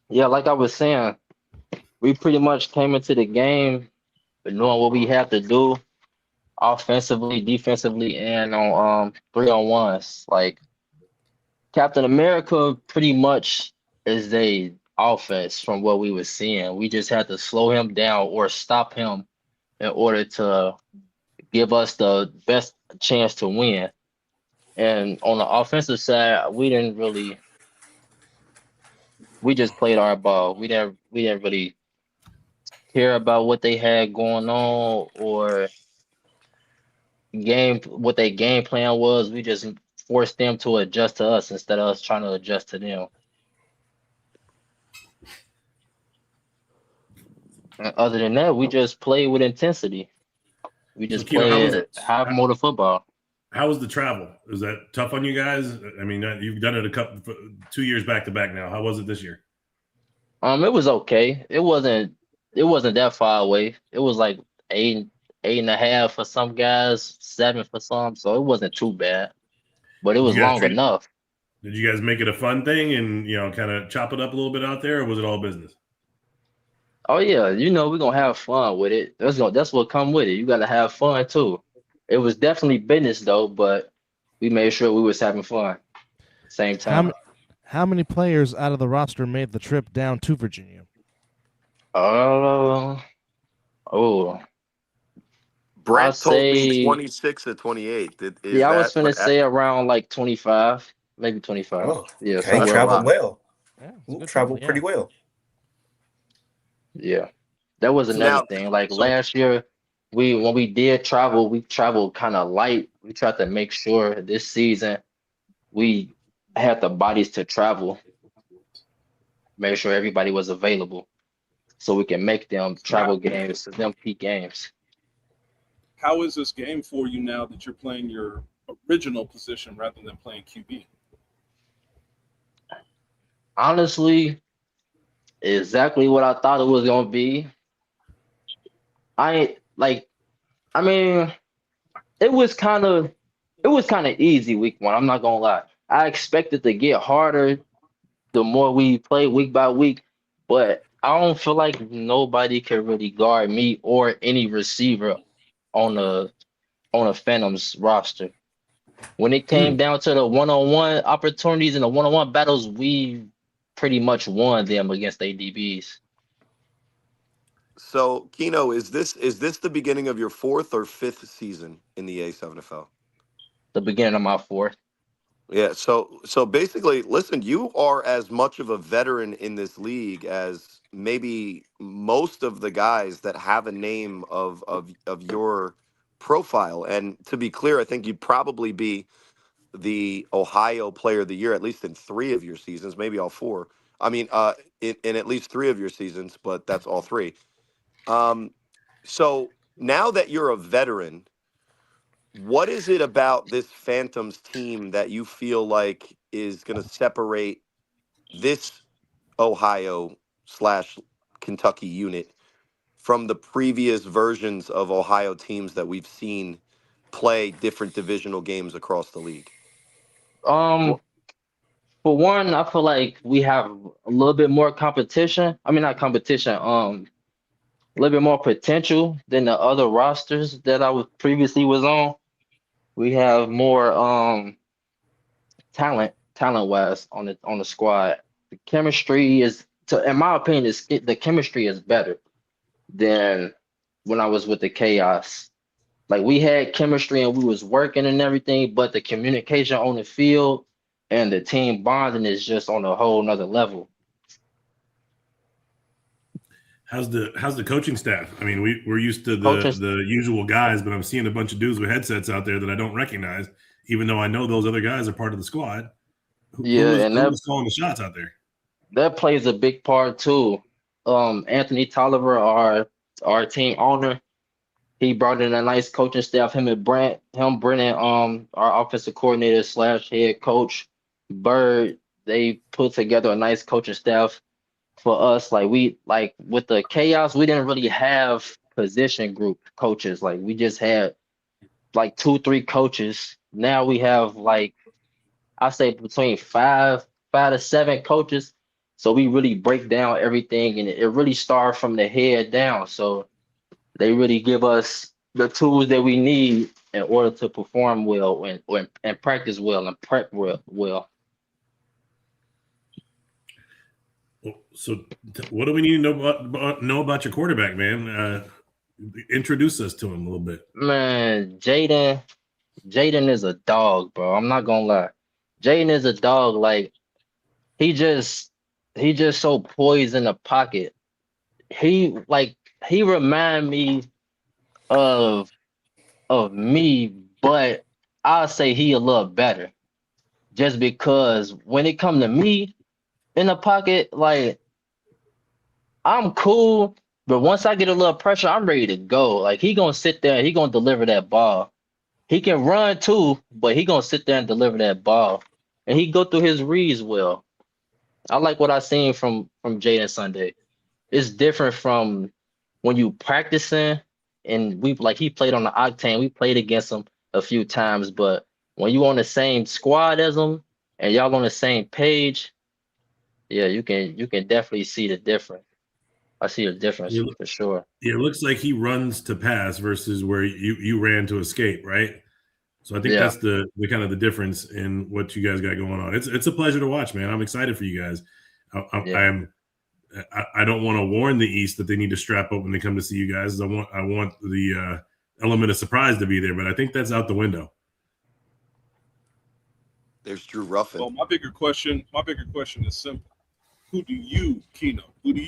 Yeah, like I was saying, we pretty much came into the game knowing what we have to do offensively, defensively, and on 3-on-1s. Like Captain America pretty much is a offense from what we were seeing. We just had to slow him down or stop him in order to give us the best chance to win. And on the offensive side, we just played our ball. We didn't really care about what they had going on or what their game plan was. We just forced them to adjust to us instead of us trying to adjust to them. And other than that, we just played with intensity. We just played high motor football. How was the travel? Was that tough on you guys? I mean, you've done it 2 years back to back now. How was it this year? It was okay. It wasn't that far away. It was like 8.5 for some guys, 7 for some. So it wasn't too bad, but it was long enough. Did you guys make it a fun thing and kind of chop it up a little bit out there, or was it all business? Oh yeah, we're gonna have fun with it. That's what come with it. You gotta have fun too. It was definitely business though, but we made sure we was having fun. Same time. How many players out of the roster made the trip down to Virginia? Brent told me 26 or 28. I was gonna say around like 25, maybe 25. Oh, yeah, okay. Traveled well. Yeah, traveled pretty well. Yeah, that was another thing. Like last year, when we did travel, we traveled kind of light. We tried to make sure this season we had the bodies to travel, make sure everybody was available, so we can make them travel games, them peak games. How is this game for you now that you're playing your original position rather than playing QB? Honestly, exactly what I thought it was going to be. I like. I mean, it was kind of easy week one. I'm not gonna lie. I expected to get harder the more we play week by week, but I don't feel like nobody can really guard me or any receiver on a Phantoms roster. When it came down to the one-on-one opportunities and the one-on-one battles, we pretty much won them against ADBs. So, Keno, is this the beginning of your 4th or 5th season in the A7FL? The beginning of my fourth. Yeah, so basically, listen, you are as much of a veteran in this league as maybe most of the guys that have a name of your profile. And to be clear, I think you'd probably be the Ohio Player of the Year at least in 3 of your seasons, maybe all 4. I mean, in at least 3 of your seasons, but that's all 3. So now that you're a veteran, what is it about this Phantoms team that you feel like is going to separate this Ohio/Kentucky unit from the previous versions of Ohio teams that we've seen play different divisional games across the league? Um, for one, I feel like we have a little bit more competition. I mean, not competition. A little bit more potential than the other rosters that I was previously was on. We have more talent wise on the squad. The chemistry is, in my opinion, the chemistry is better than when I was with the Chaos. Like we had chemistry and we was working and everything, but the communication on the field and the team bonding is just on a whole nother level. How's the coaching staff? I mean, we're used to Coaching, the usual guys, but I'm seeing a bunch of dudes with headsets out there that I don't recognize, even though I know those other guys are part of the squad. yeah, and Who was calling the shots out there? that plays a big part too. Anthony Tolliver, our team owner, he brought in a nice coaching staff. Brennan, our offensive coordinator / head coach, Bird. They put together a nice coaching staff for us. Like with the Chaos, we didn't really have position group coaches. Like we just had like 2-3 coaches. Now we have like I say between five to 7 coaches. So we really break down everything, and it really starts from the head down. So they really give us the tools that we need in order to perform well and practice well and prep well. So, what do we need to know about your quarterback, man? Introduce us to him a little bit. Man, Jaden is a dog, bro. I'm not gonna lie. Jaden is a dog. Like he just so poised in the pocket. He remind me of me, but I'll say he a little better. Just because when it come to me in the pocket, like I'm cool, but once I get a little pressure, I'm ready to go. Like he gonna sit there and he gonna deliver that ball. He can run too, but he gonna sit there and deliver that ball. And he go through his reads well. I like what I seen from Jaden Sunday. It's different from when you practicing and he played on the Octane. We played against him a few times, but when you on the same squad as him and y'all on the same page, yeah, you can definitely see the difference. I see a difference for sure. Yeah, it looks like he runs to pass versus where you ran to escape, right? So I think that's the kind of the difference in what you guys got going on. It's a pleasure to watch, man. I'm excited for you guys. I don't want to warn the East that they need to strap up when they come to see you guys. I want the element of surprise to be there, but I think that's out the window. There's Drew Ruffin. Well, my bigger question is simple. Who do you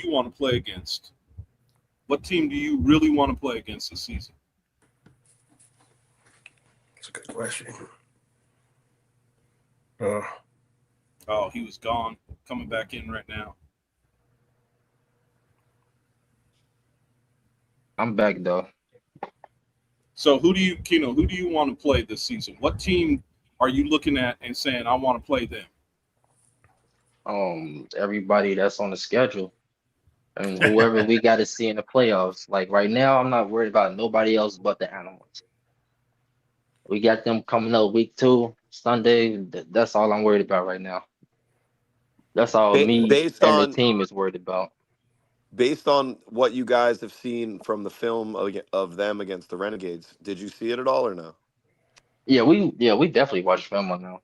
want to play against? What team do you really want to play against this season? That's a good question. Oh, he was gone. Coming back in right now. I'm back though. So who do you want to play this season? What team are you looking at and saying, I want to play them? Everybody that's on the schedule. and whoever we got to see in the playoffs. Like right now, I'm not worried about nobody else but the Animals. We got them coming up week 2, Sunday. That's all I'm worried about right now. That's all me Based and the on team is worried about. what you guys have seen from the film of them against the Renegades, did you see it at all or no? Yeah, we definitely watched film on now.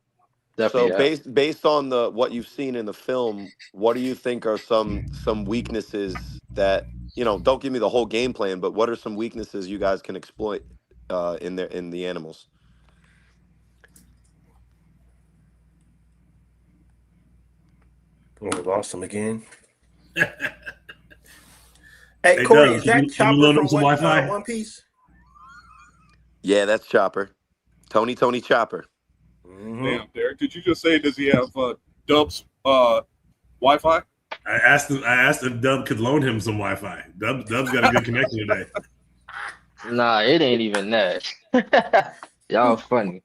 So Definitely, yeah. based on the what you've seen in the film, what do you think are some weaknesses that, don't give me the whole game plan, but what are some weaknesses you guys can exploit in the Animals? Oh, we lost him again. Hey, Hey, Corey, Doug, is can that you Chopper load up from some Wi-Fi? One Piece? Yeah, that's Chopper. Tony Chopper. Mm-hmm. Damn, Derek, did you just say does he have Dub's Wi-Fi? I asked if Dub could loan him some Wi-Fi. Dub's got a good connection today. Nah, it ain't even that. Y'all funny.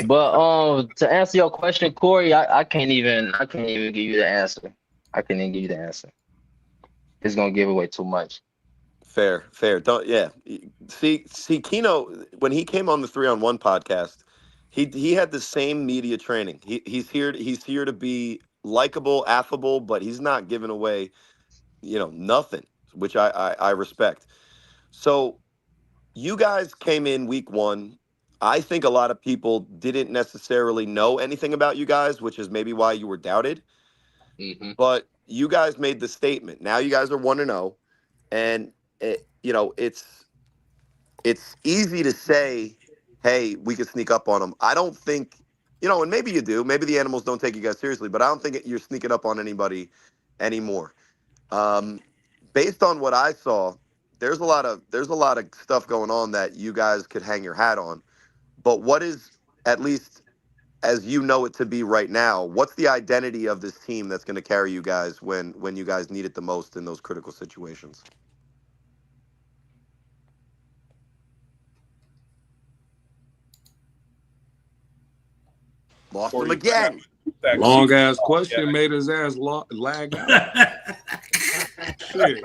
But to answer your question, Corey, I can't even give you the answer. I can't even give you the answer. It's gonna give away too much. Fair. Don't, yeah. See, Kino, when he came on the 3-on-1 podcast, he had the same media training. He's here to be likable, affable, but he's not giving away, nothing, which I respect. So you guys came in week 1. I think a lot of people didn't necessarily know anything about you guys, which is maybe why you were doubted. Hmm. But you guys made the statement. Now you guys are 1-0, and it's easy to say, hey, we could sneak up on them. I don't think, and maybe you do. Maybe the Animals don't take you guys seriously, but I don't think you're sneaking up on anybody anymore. Um, Based on what I saw, there's a lot of stuff going on that you guys could hang your hat on. But what is, at least as you know it to be right now, what's the identity of this team that's going to carry you guys when you guys need it the most in those critical situations? Lost Or them you might have again. to that Long seat. ass Oh, question yeah. made his ass lag out. Shit.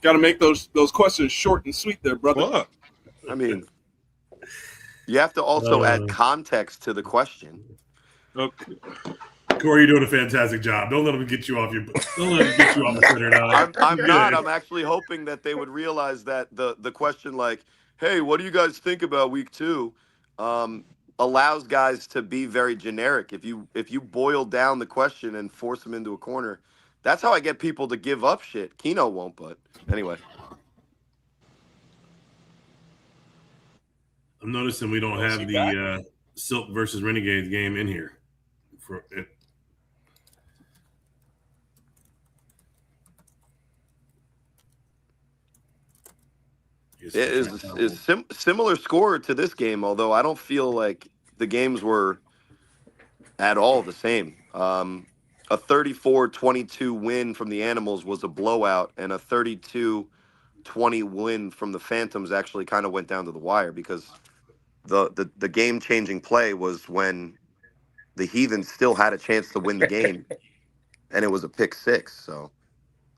Got to make those questions short and sweet, there, brother. Fuck. I mean, you have to also add context to the question. Okay. Corey, you're doing a fantastic job. Don't let him get you off the center now. I'm not. I'm actually hoping that they would realize that the question, like, hey, what do you guys think about week 2, allows guys to be very generic. If you boil down the question and force them into a corner, that's how I get people to give up shit. Keno won't, but anyway. I'm noticing we don't have the Silk versus Renegades game in here. For it. It is similar score to this game, although I don't feel like the games were at all the same. A 34-22 win from the Animals was a blowout, and a 32-20 win from the Phantoms actually kind of went down to the wire, because the game-changing play was when the Heathens still had a chance to win the game, and it was a pick six. So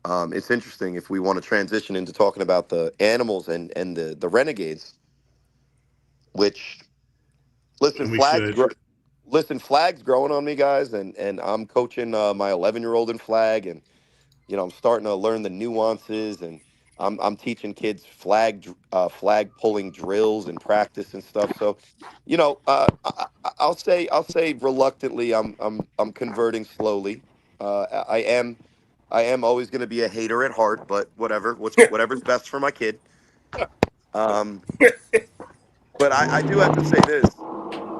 it's interesting if we want to transition into talking about the Animals and the Renegades, which, listen, and we should. Flag's growing on me, guys, and I'm coaching my 11-year-old in flag, and I'm starting to learn the nuances, and I'm teaching kids flag pulling drills and practice and stuff. So, I'll say reluctantly, I'm converting slowly. I am always going to be a hater at heart, but whatever's best for my kid. But I do have to say this: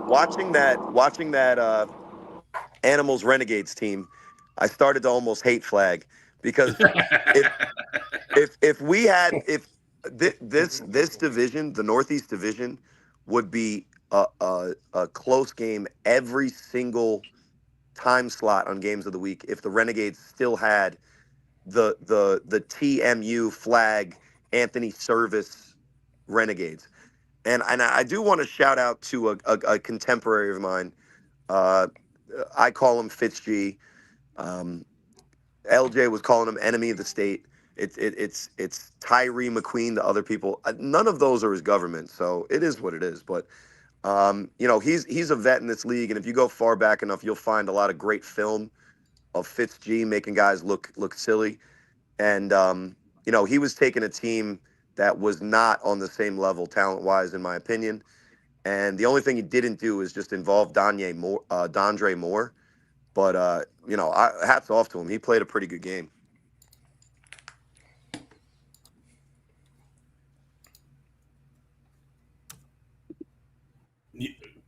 watching that Animals Renegades team, I started to almost hate flag, because if this division, the Northeast Division, would be a close game every single time slot on games of the week if the Renegades still had the TMU flag Anthony Service Renegades. And I do want to shout out to a contemporary of mine. I call him Fitz G. LJ was calling him enemy of the state. It's Tyree McQueen to other people. None of those are his government, so it is what it is. But he's a vet in this league, and if you go far back enough, you'll find a lot of great film of Fitz G making guys look silly. And he was taking a team that was not on the same level talent wise, in my opinion. And the only thing he didn't do is just involve Dondre Moore. But hats off to him. He played a pretty good game.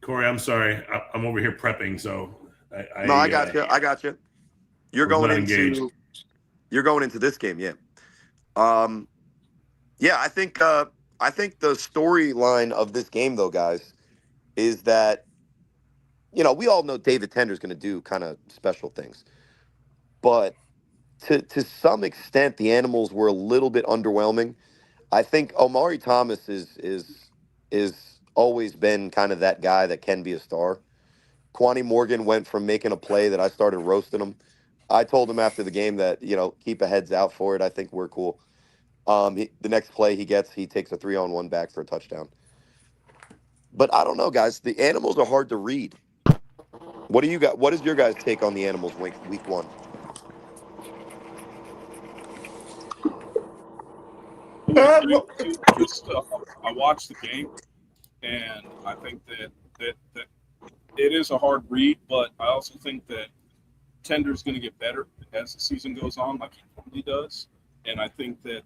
Corey, I'm sorry. I'm over here prepping, so I got you. I got you. You're was going not into engaged. this game, yeah. I think the storyline of this game, though, guys, is that we all know David Tender's going to do kind of special things, but to some extent, the Animals were a little bit underwhelming. I think Omari Thomas is always been kind of that guy that can be a star. Kwani Morgan went from making a play that I started roasting him. I told him after the game that keep a heads out for it. I think we're cool. The next play he takes a 3-on-1 back for a touchdown. But I don't know, guys. The Animals are hard to read. What do you got? What is your guys' take on the Animals week one? I watched the game, and I think that it is a hard read, but I also think that Tender's going to get better as the season goes on, like he normally does. And I think that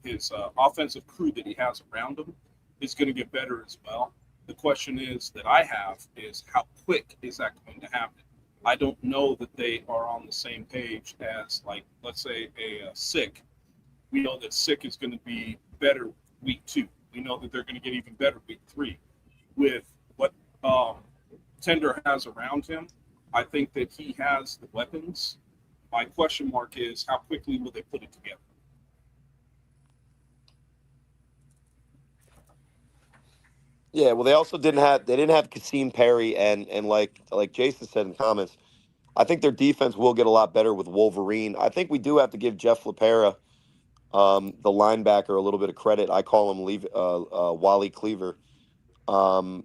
his offensive crew that he has around him is going to get better as well. The question that I have is how quick is that going to happen? I don't know that they are on the same page as, like, let's say a Sick. We know that Sick is going to be better week 2. We know that they're going to get even better week 3. With what Tender has around him, I think that he has the weapons. My question mark is how quickly will they put it together? Yeah, well, they also didn't have Kasim Perry and like Jason said in comments, I think their defense will get a lot better with Wolverine. I think we do have to give Jeff LaPera, the linebacker, a little bit of credit. I call him Wally Cleaver, because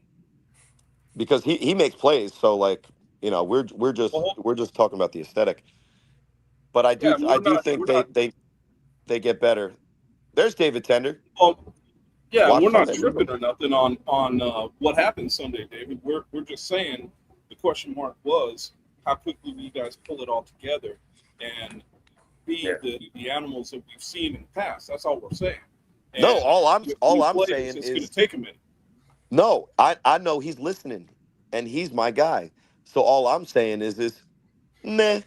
he makes plays. So we're just talking about the aesthetic. But I do think they get better. There's David Tender. Yeah, Watch we're not Sunday. tripping or nothing on what happened Sunday, David. We're just saying the question mark was how quickly will you guys pull it all together and be the Animals that we've seen in the past. That's all we're saying. And no, all I'm saying it's is going to take a minute. No, I know he's listening, and he's my guy. So all I'm saying is meh.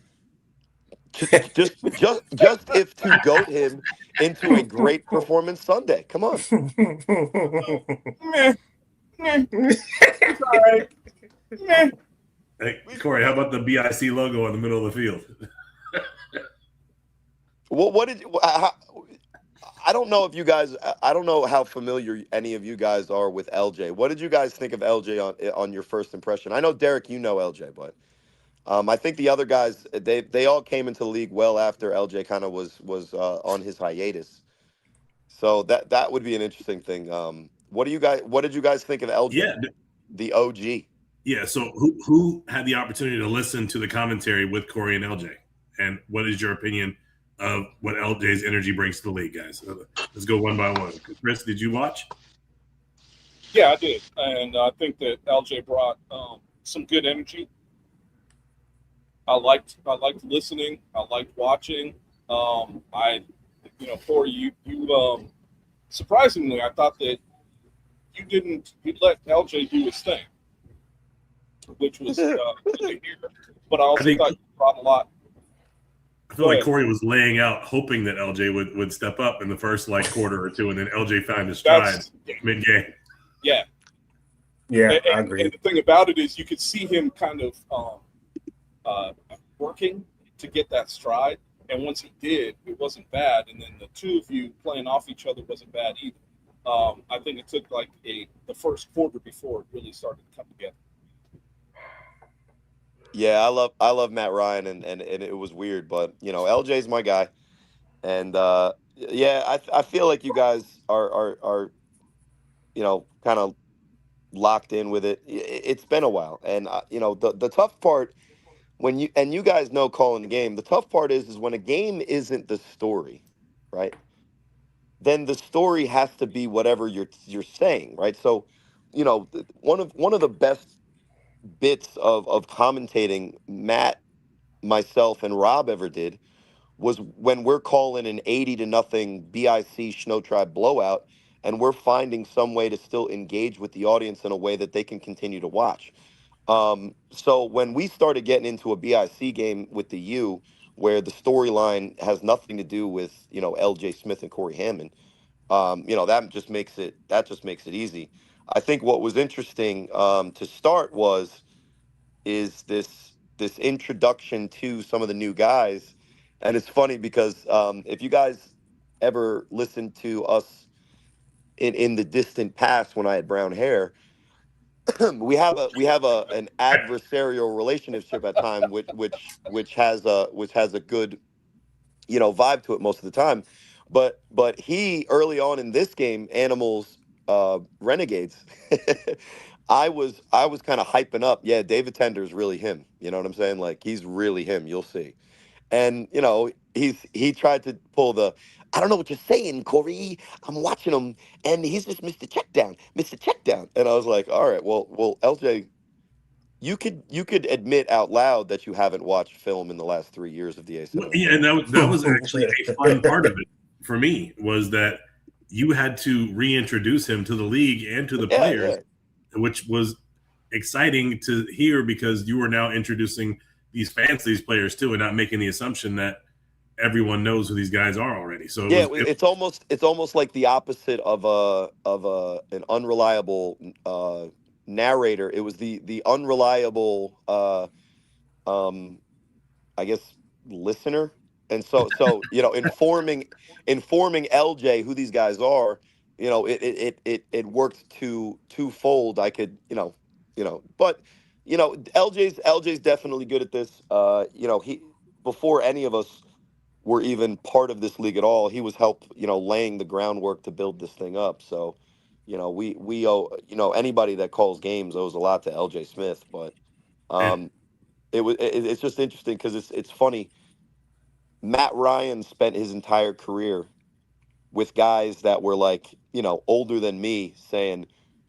Just if to goat him into a great performance Sunday. Come on. Meh. It's all right. Meh. Hey, Corey, how about the BIC logo in the middle of the field? What did I don't know if you guys. I don't know how familiar any of you guys are with LJ. What did you guys think of LJ on your first impression? I know Derek, you know LJ, but I think the other guys they all came into the league well after LJ kind of was on his hiatus. So that would be an interesting thing. What did you guys think of LJ? Yeah, the OG. Yeah. So who had the opportunity to listen to the commentary with Corey and LJ? And what is your opinion of what LJ's energy brings to the league, guys? Let's go one by one. Chris, did you watch? Yeah, I did, and I think that LJ brought some good energy. I liked listening. I liked watching. Corey, you surprisingly, I thought that you let LJ do his thing, which was good to hear. But I also thought you brought a lot. I feel like Corey was laying out, hoping that LJ would step up in the first quarter or two, and then LJ found his stride mid-game. Yeah. Yeah, I agree. And the thing about it is you could see him kind of working to get that stride. And once he did, it wasn't bad. And then the two of you playing off each other wasn't bad either. I think it took the first quarter before it really started to come together. Yeah, I love Matt Ryan, and it was weird, but LJ's my guy, and yeah, I feel like you guys are kind of locked in with it. It's been a while, and the tough part when you guys know calling the game, the tough part is when a game isn't the story, right? Then the story has to be whatever you're saying, right? So, one of the best bits of commentating Matt, myself, and Rob ever did was when we're calling an 80-0 BIC Snow Tribe blowout, and we're finding some way to still engage with the audience in a way that they can continue to watch. So when we started getting into a BIC game with the U, where the storyline has nothing to do with LJ Smith and Corey Hammond, that just makes it easy. I think what was interesting to start is this introduction to some of the new guys, and it's funny because if you guys ever listened to us in the distant past when I had brown hair, we have an adversarial relationship at time, which has a good vibe to it most of the time. But he early on in this game, Animals Renegades, I was kind of hyping up. Yeah, David Tender is really him. You know what I'm saying? Like he's really him. You'll see. And he tried to pull the I don't know what you're saying, Corey. I'm watching him, and he's just Mr. Checkdown, Mr. Checkdown. And I was like, all right, well, LJ, you could admit out loud that you haven't watched film in the last 3 years of the Well, A7. yeah, and that was actually a fun part of it for me, was that you had to reintroduce him to the league and to the Yeah, players, yeah. which was exciting to hear because you were now introducing these fans to these players too, and not making the assumption that everyone knows who these guys are already. So Yeah, it's almost like the opposite of an unreliable narrator. It was the unreliable um I guess listener. And so informing LJ who these guys are, it worked twofold. I could, but LJ's definitely good at this. He before any of us were even part of this league at all, he was laying the groundwork to build this thing up. So, we owe, anybody that calls games owes a lot to LJ Smith. But and um it's just interesting because it's funny. Matt Ryan spent his entire career with guys that were like, older than me saying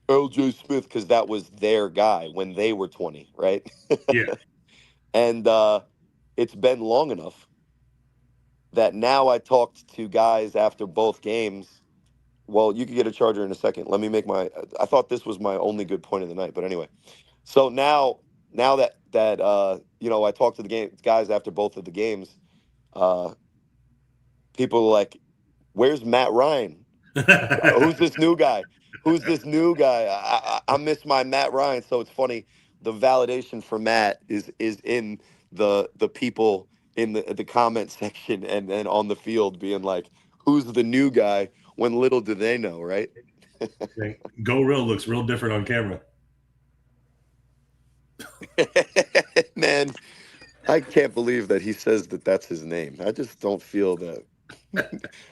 LJ Smith because that was their guy when they were 20, right? yeah, And it's been long enough that now I talked to guys after both games. Well, you could get a charger in a second. Let me make my. I thought this was my only good point of the night, but anyway. So now that I talked to the guys after both of the games. Uh, People are like, "Where's Matt Ryan? Who's this new guy? Who's this new guy? I miss my Matt Ryan." So it's funny. The validation for Matt is in the people in the comment section and on the field being like, "Who's the new guy?" When little do they know, right? Go Real looks real different on camera. Man, I can't believe that he says that that's his name. I just don't feel that.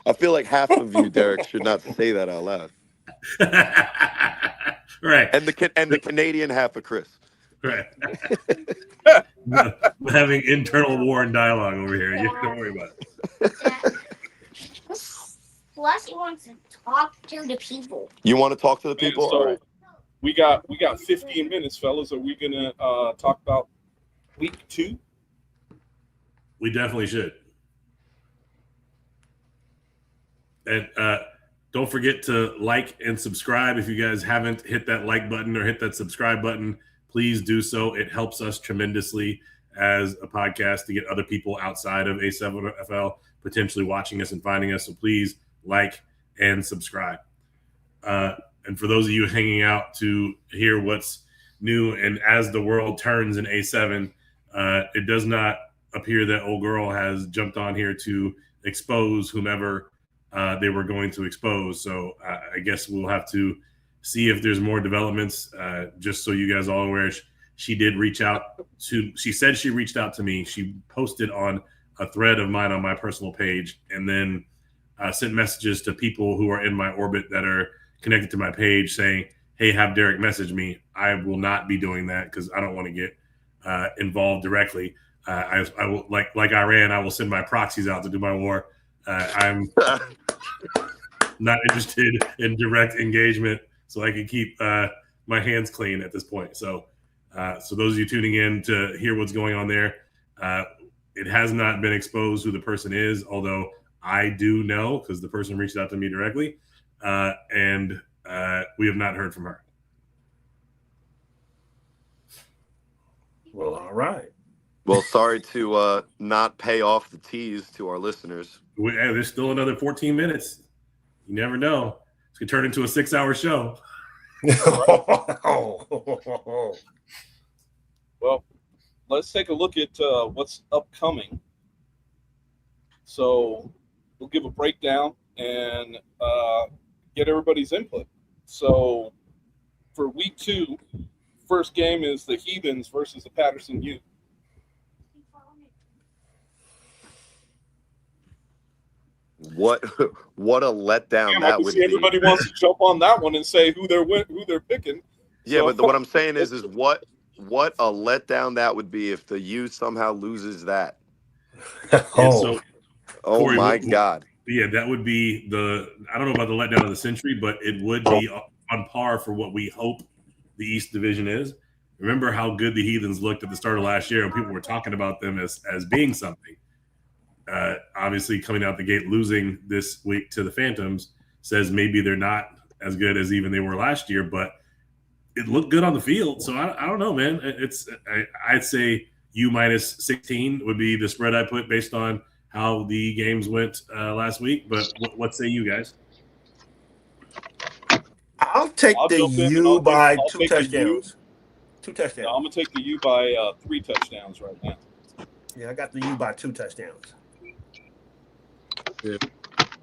I feel like half of you, Derek, should not say that out loud. Right, And the Canadian half of Chris. right. We're having internal war and dialogue over here. You don't worry about it. Plus, he wants to talk to the people. You want to talk to the Man, people? so All right. we got 15 minutes, fellas. Are we gonna talk about week 2? We definitely should. And don't forget to like and subscribe. If you guys haven't hit that like button or hit that subscribe button, please do so. It helps us tremendously as a podcast to get other people outside of A7FL potentially watching us and finding us. So please like and subscribe. And for those of you hanging out to hear what's new, and as the world turns in A7, it does not appear that old girl has jumped on here to expose whomever they were going to expose. So I guess we'll have to see if there's more developments. Just so you guys all aware, she did reach out to. She said she reached out to me. She posted on a thread of mine on my personal page, and then sent messages to people who are in my orbit that are connected to my page saying, hey, have Derek message me. I will not be doing that because I don't want to get involved directly. I will, like Iran, I will send my proxies out to do my war. I'm not interested in direct engagement, so I can keep my hands clean at this point. So those of you tuning in to hear what's going on there, it has not been exposed who the person is, although I do know because the person reached out to me directly, and we have not heard from her. Well, all right. Well, sorry to not pay off the tease to our listeners. There's still another 14 minutes. You never know. It's going to turn into a 6-hour show. Well, let's take a look at what's upcoming. So we'll give a breakdown and get everybody's input. So for week 2, first game is the Heathens versus the Patterson U. What a letdown that would be. Everybody wants to jump on that one and say who they're picking. Yeah, So, but what I'm saying is what a letdown that would be if the U somehow loses that. So, oh Corey, my God. Yeah, that would be I don't know about the letdown of the century, but it would be on par for what we hope the East Division is. Remember how good the Heathens looked at the start of last year, and people were talking about them as being something. Obviously, coming out the gate, losing this week to the Phantoms says maybe they're not as good as even they were last year, but it looked good on the field. So I don't know, man. I'd say U minus 16 would be the spread I put based on how the games went last week. But what say you guys? I'll take the U by 2 touchdowns. 2 touchdowns. I'm going to take the U by 3 touchdowns right now. Yeah, I got the U by 2 touchdowns. Yeah,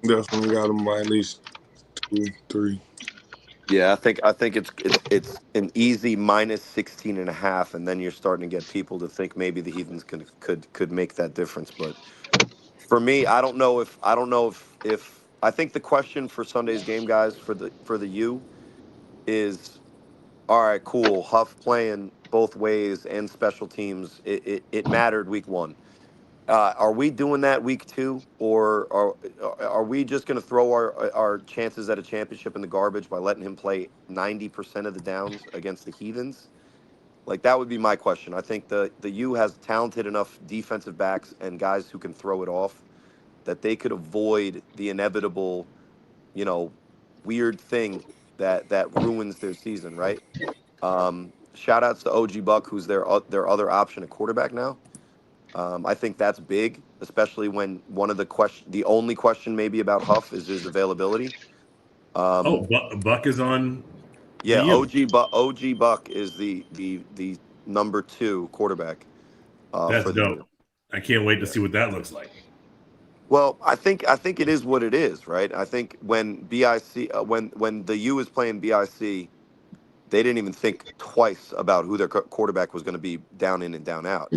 definitely got them by at least 2, 3. Yeah, I think it's an easy minus 16.5, and then you're starting to get people to think maybe the Heathens could make that difference. But for me, I don't know if I think the question for Sunday's game, guys, for the U is, all right, cool, Huff playing both ways and special teams. It mattered week 1. Are we doing that week 2, or are we just going to throw our chances at a championship in the garbage by letting him play 90% of the downs against the Heathens? Like, that would be my question. I think the U has talented enough defensive backs and guys who can throw it off that they could avoid the inevitable, weird thing that ruins their season, right? Shout outs to OG Buck, who's their other option at quarterback now. I think that's big, especially when the only question maybe about Huff is his availability. Buck is on. Yeah, OG Buck is the number 2 quarterback. That's for the dope. U. I can't wait to see what that looks like. Well, I think it is what it is, right? I think when BIC when the U is playing BIC, they didn't even think twice about who their quarterback was going to be down in and down out.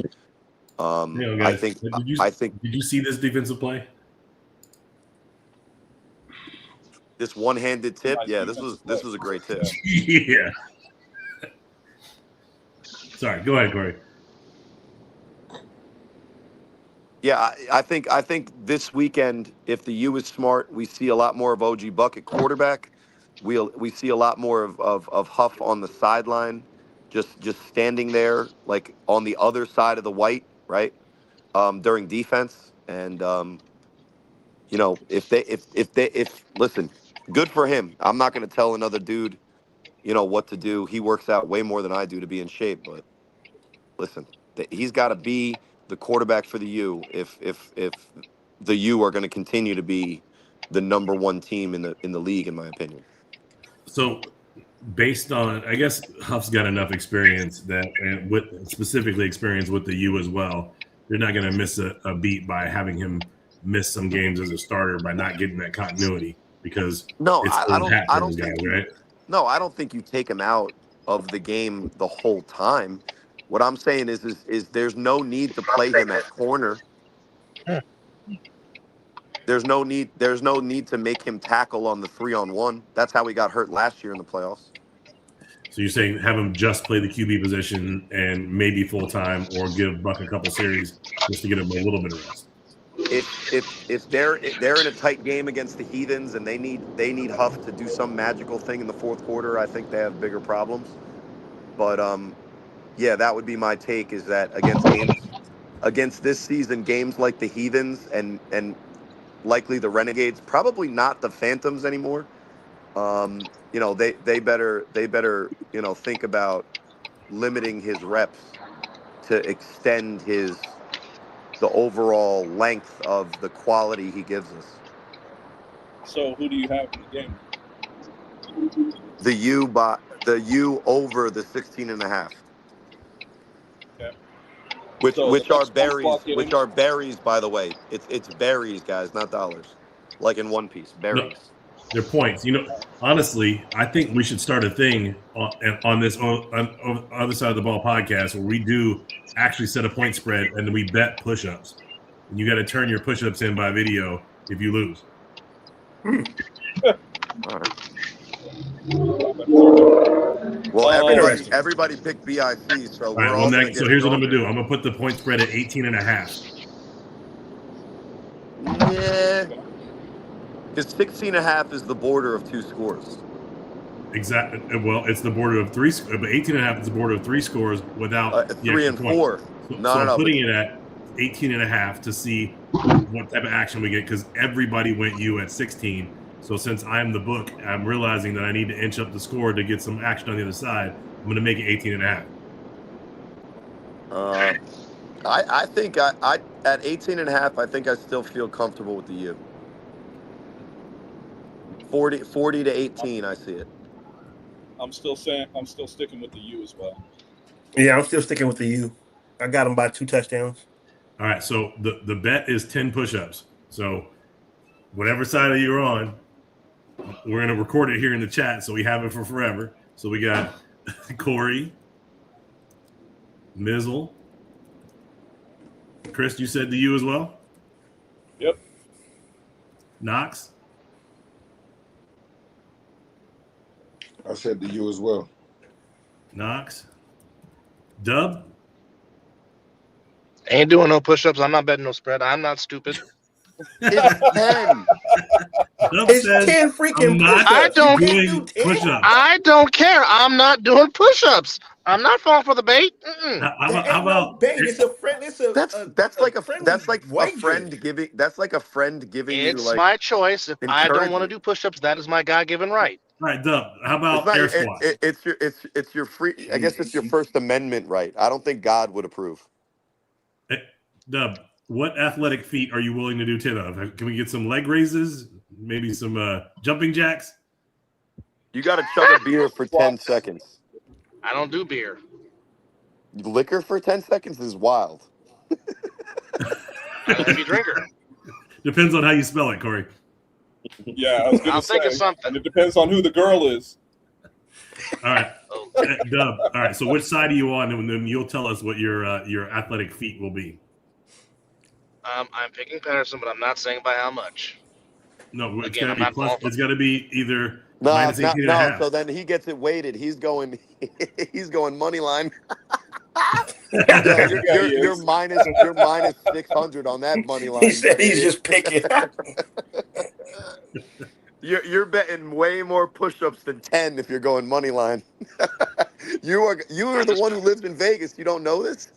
Guys, did you see this defensive play? This one-handed tip, yeah, this was a great tip. Yeah. Sorry, go ahead, Corey. Yeah, I think this weekend, if the U is smart, we see a lot more of OG Buck at quarterback. We see a lot more of Huff on the sideline, just standing there like on the other side of the white, right? During defense, and if listen, good for him. I'm not going to tell another dude, what to do. He works out way more than I do to be in shape, but listen, he's got to be the quarterback for the U if the U are going to continue to be the number 1 team in the league, in my opinion. So, based on, I guess Huff's got enough experience specifically experience with the U as well. They're not going to miss a beat by having him miss some games as a starter by not getting that continuity, because I don't think right? No, I don't think you take him out of the game the whole time. What I'm saying is there's no need to play him at corner. There's no need to make him tackle on the 3-on-1. That's how he got hurt last year in the playoffs. So you're saying have him just play the QB position and maybe full time, or give Buck a couple series just to get him a little bit of rest. If they're in a tight game against the Heathens and they need Huff to do some magical thing in the fourth quarter, I think they have bigger problems. But yeah, that would be my take. Is that against this season games like the Heathens and likely the Renegades, probably not the Phantoms anymore. They better think about limiting his reps to extend the overall length of the quality he gives us. So who do you have in the game? The U over the 16.5. Okay. Which are berries, by the way. It's berries, guys, not dollars. Like in One Piece, berries. No, they're points. Honestly, I think we should start a thing on this on other side of the ball podcast where we do actually set a point spread and then we bet push-ups. And you got to turn your push-ups in by video if you lose. All right. Well, everybody picked BIC, so all right, we're all going to get so here's what I'm stronger. going to do. I'm going to put the point spread at 18.5. Yeah. Because 16.5 is the border of 2 scores. Exactly. Well, it's the border of 3, but 18.5 is the border of 3 scores without 3 and 4. So I'm putting it at 18.5 to see what type of action we get, because everybody went U at 16. So since I'm the book, I'm realizing that I need to inch up the score to get some action on the other side. I'm going to make it 18.5. I think I at 18.5, I think I still feel comfortable with the U. 40 to 18, I see it. I'm still sticking with the U as well. Yeah, I'm still sticking with the U. I got him by 2 touchdowns. All right, so the bet is 10 push-ups. So whatever side of you're on, we're going to record it here in the chat so we have it for forever. So we got Corey, Mizzle. Chris, you said the U as well? Yep. Knox? I said the U as well. Knox? Dub? Ain't doing no push-ups. I'm not betting no spread. I'm not stupid. It's 10. Dub It's says, 10 freaking I'm not I don't doing push-ups. I don't care. I'm not doing push-ups. I'm not falling for the bait. Mm-mm. How about bait? It's a friend. It's That's like a wager. friend giving. That's like a friend giving you It's like my choice. If I don't want to encouragement. do push-ups, that is my God-given right. all right, Dub? How It's about not. air squats? It's your free. I guess it's your First Amendment right. I don't think God would approve. Dub, what athletic feat are you willing to do 10 of? Can we get some leg raises? Maybe some jumping jacks? You got to chug a beer for 10 seconds. I don't do beer. Liquor for 10 seconds is wild. I'm a heavy drinker. Depends on how you spell it, Corey. Yeah, I was going I'll to think of say. something. And it depends on who the girl is. All right, Dub. All right, so which side are you on, and then you'll tell us what your athletic feat will be. I'm picking Patterson, but I'm not saying by how much. No, it's Again, got I'm to be not plus. qualified. It's got to be either No, minus 18.5. So then he gets it weighted. He's going money line. You're minus 600 on that money line. He said he's just picking. You're betting way more push-ups than 10 if you're going money line. you are the one who lives in Vegas. You don't know this?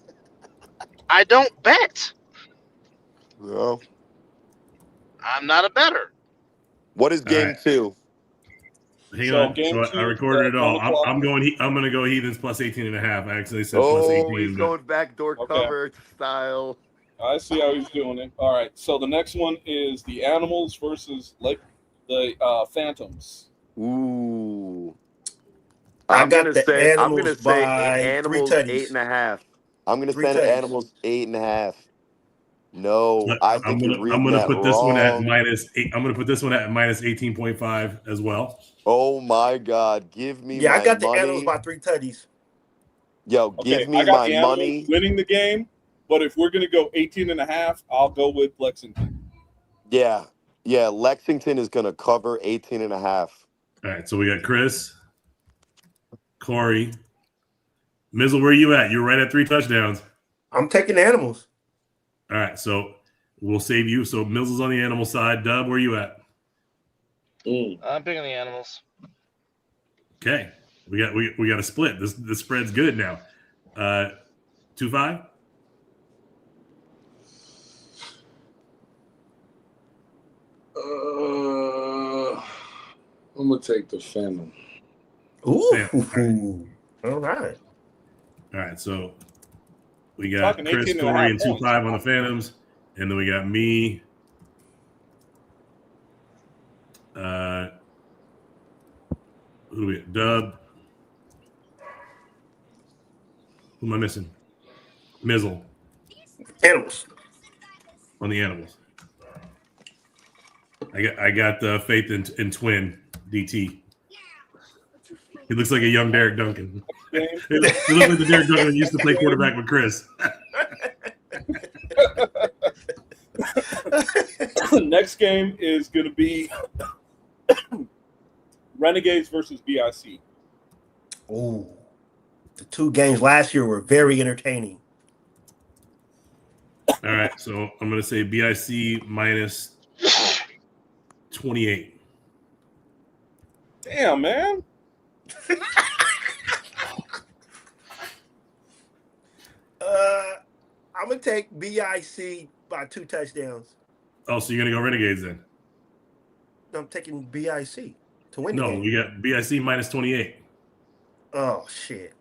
I don't bet. No. I'm not a bettor. What is game 2? Hang So on. game So two I recorded it all. 1 o'clock. I'm going to go Heathens plus 18.5. I actually said plus Oh, 18. he's but- going backdoor Okay. cover style. I see how he's doing it. All right. So the next one is the Animals versus the Phantoms. Ooh. I I'm got gonna the say Animals by 3 Animals tutties. 8.5. I'm gonna 3 send tutties. Animals 8.5. No, I think you're I'm reading gonna that put this one at wrong. minus 8. I'm gonna put this one at minus 18.5 as well. Oh my God! Give me Yeah, my I got the money. Animals by 3 tutties. Yo, Okay, give me I got my the Animals money. winning the game, but if we're gonna go 18.5, I'll go with Lexington. Yeah. Lexington is gonna cover 18.5. All right, so we got Chris, Corey, Mizzle. Where you at? You're right at 3 touchdowns. I'm taking Animals. All right, so we'll save you. So Mizzle's on the animal side. Dub, where you at? I'm picking the Animals. Okay, we got a split. This spread's good now. 2-5. I'm gonna take the Phantom. Ooh. All right. All right, so we got Talking Chris, 18.5 Corey, and points. 2-5 on the Phantoms, and then we got me. Who do we got? Dub. Who am I missing? Mizzle Animals. on the animals. I got faith in Twin DT. He looks like a young Derek Duncan. He looks like the Derek Duncan that used to play quarterback with Chris. Next game is going to be Renegades versus BIC. Ooh. The 2 games last year were very entertaining. All right, so I'm going to say BIC minus 28. Damn, man. I'm gonna take BIC by 2 touchdowns. Oh, so you're going to go Renegades then? I'm taking BIC to win the No, game. you got BIC minus 28. Oh shit.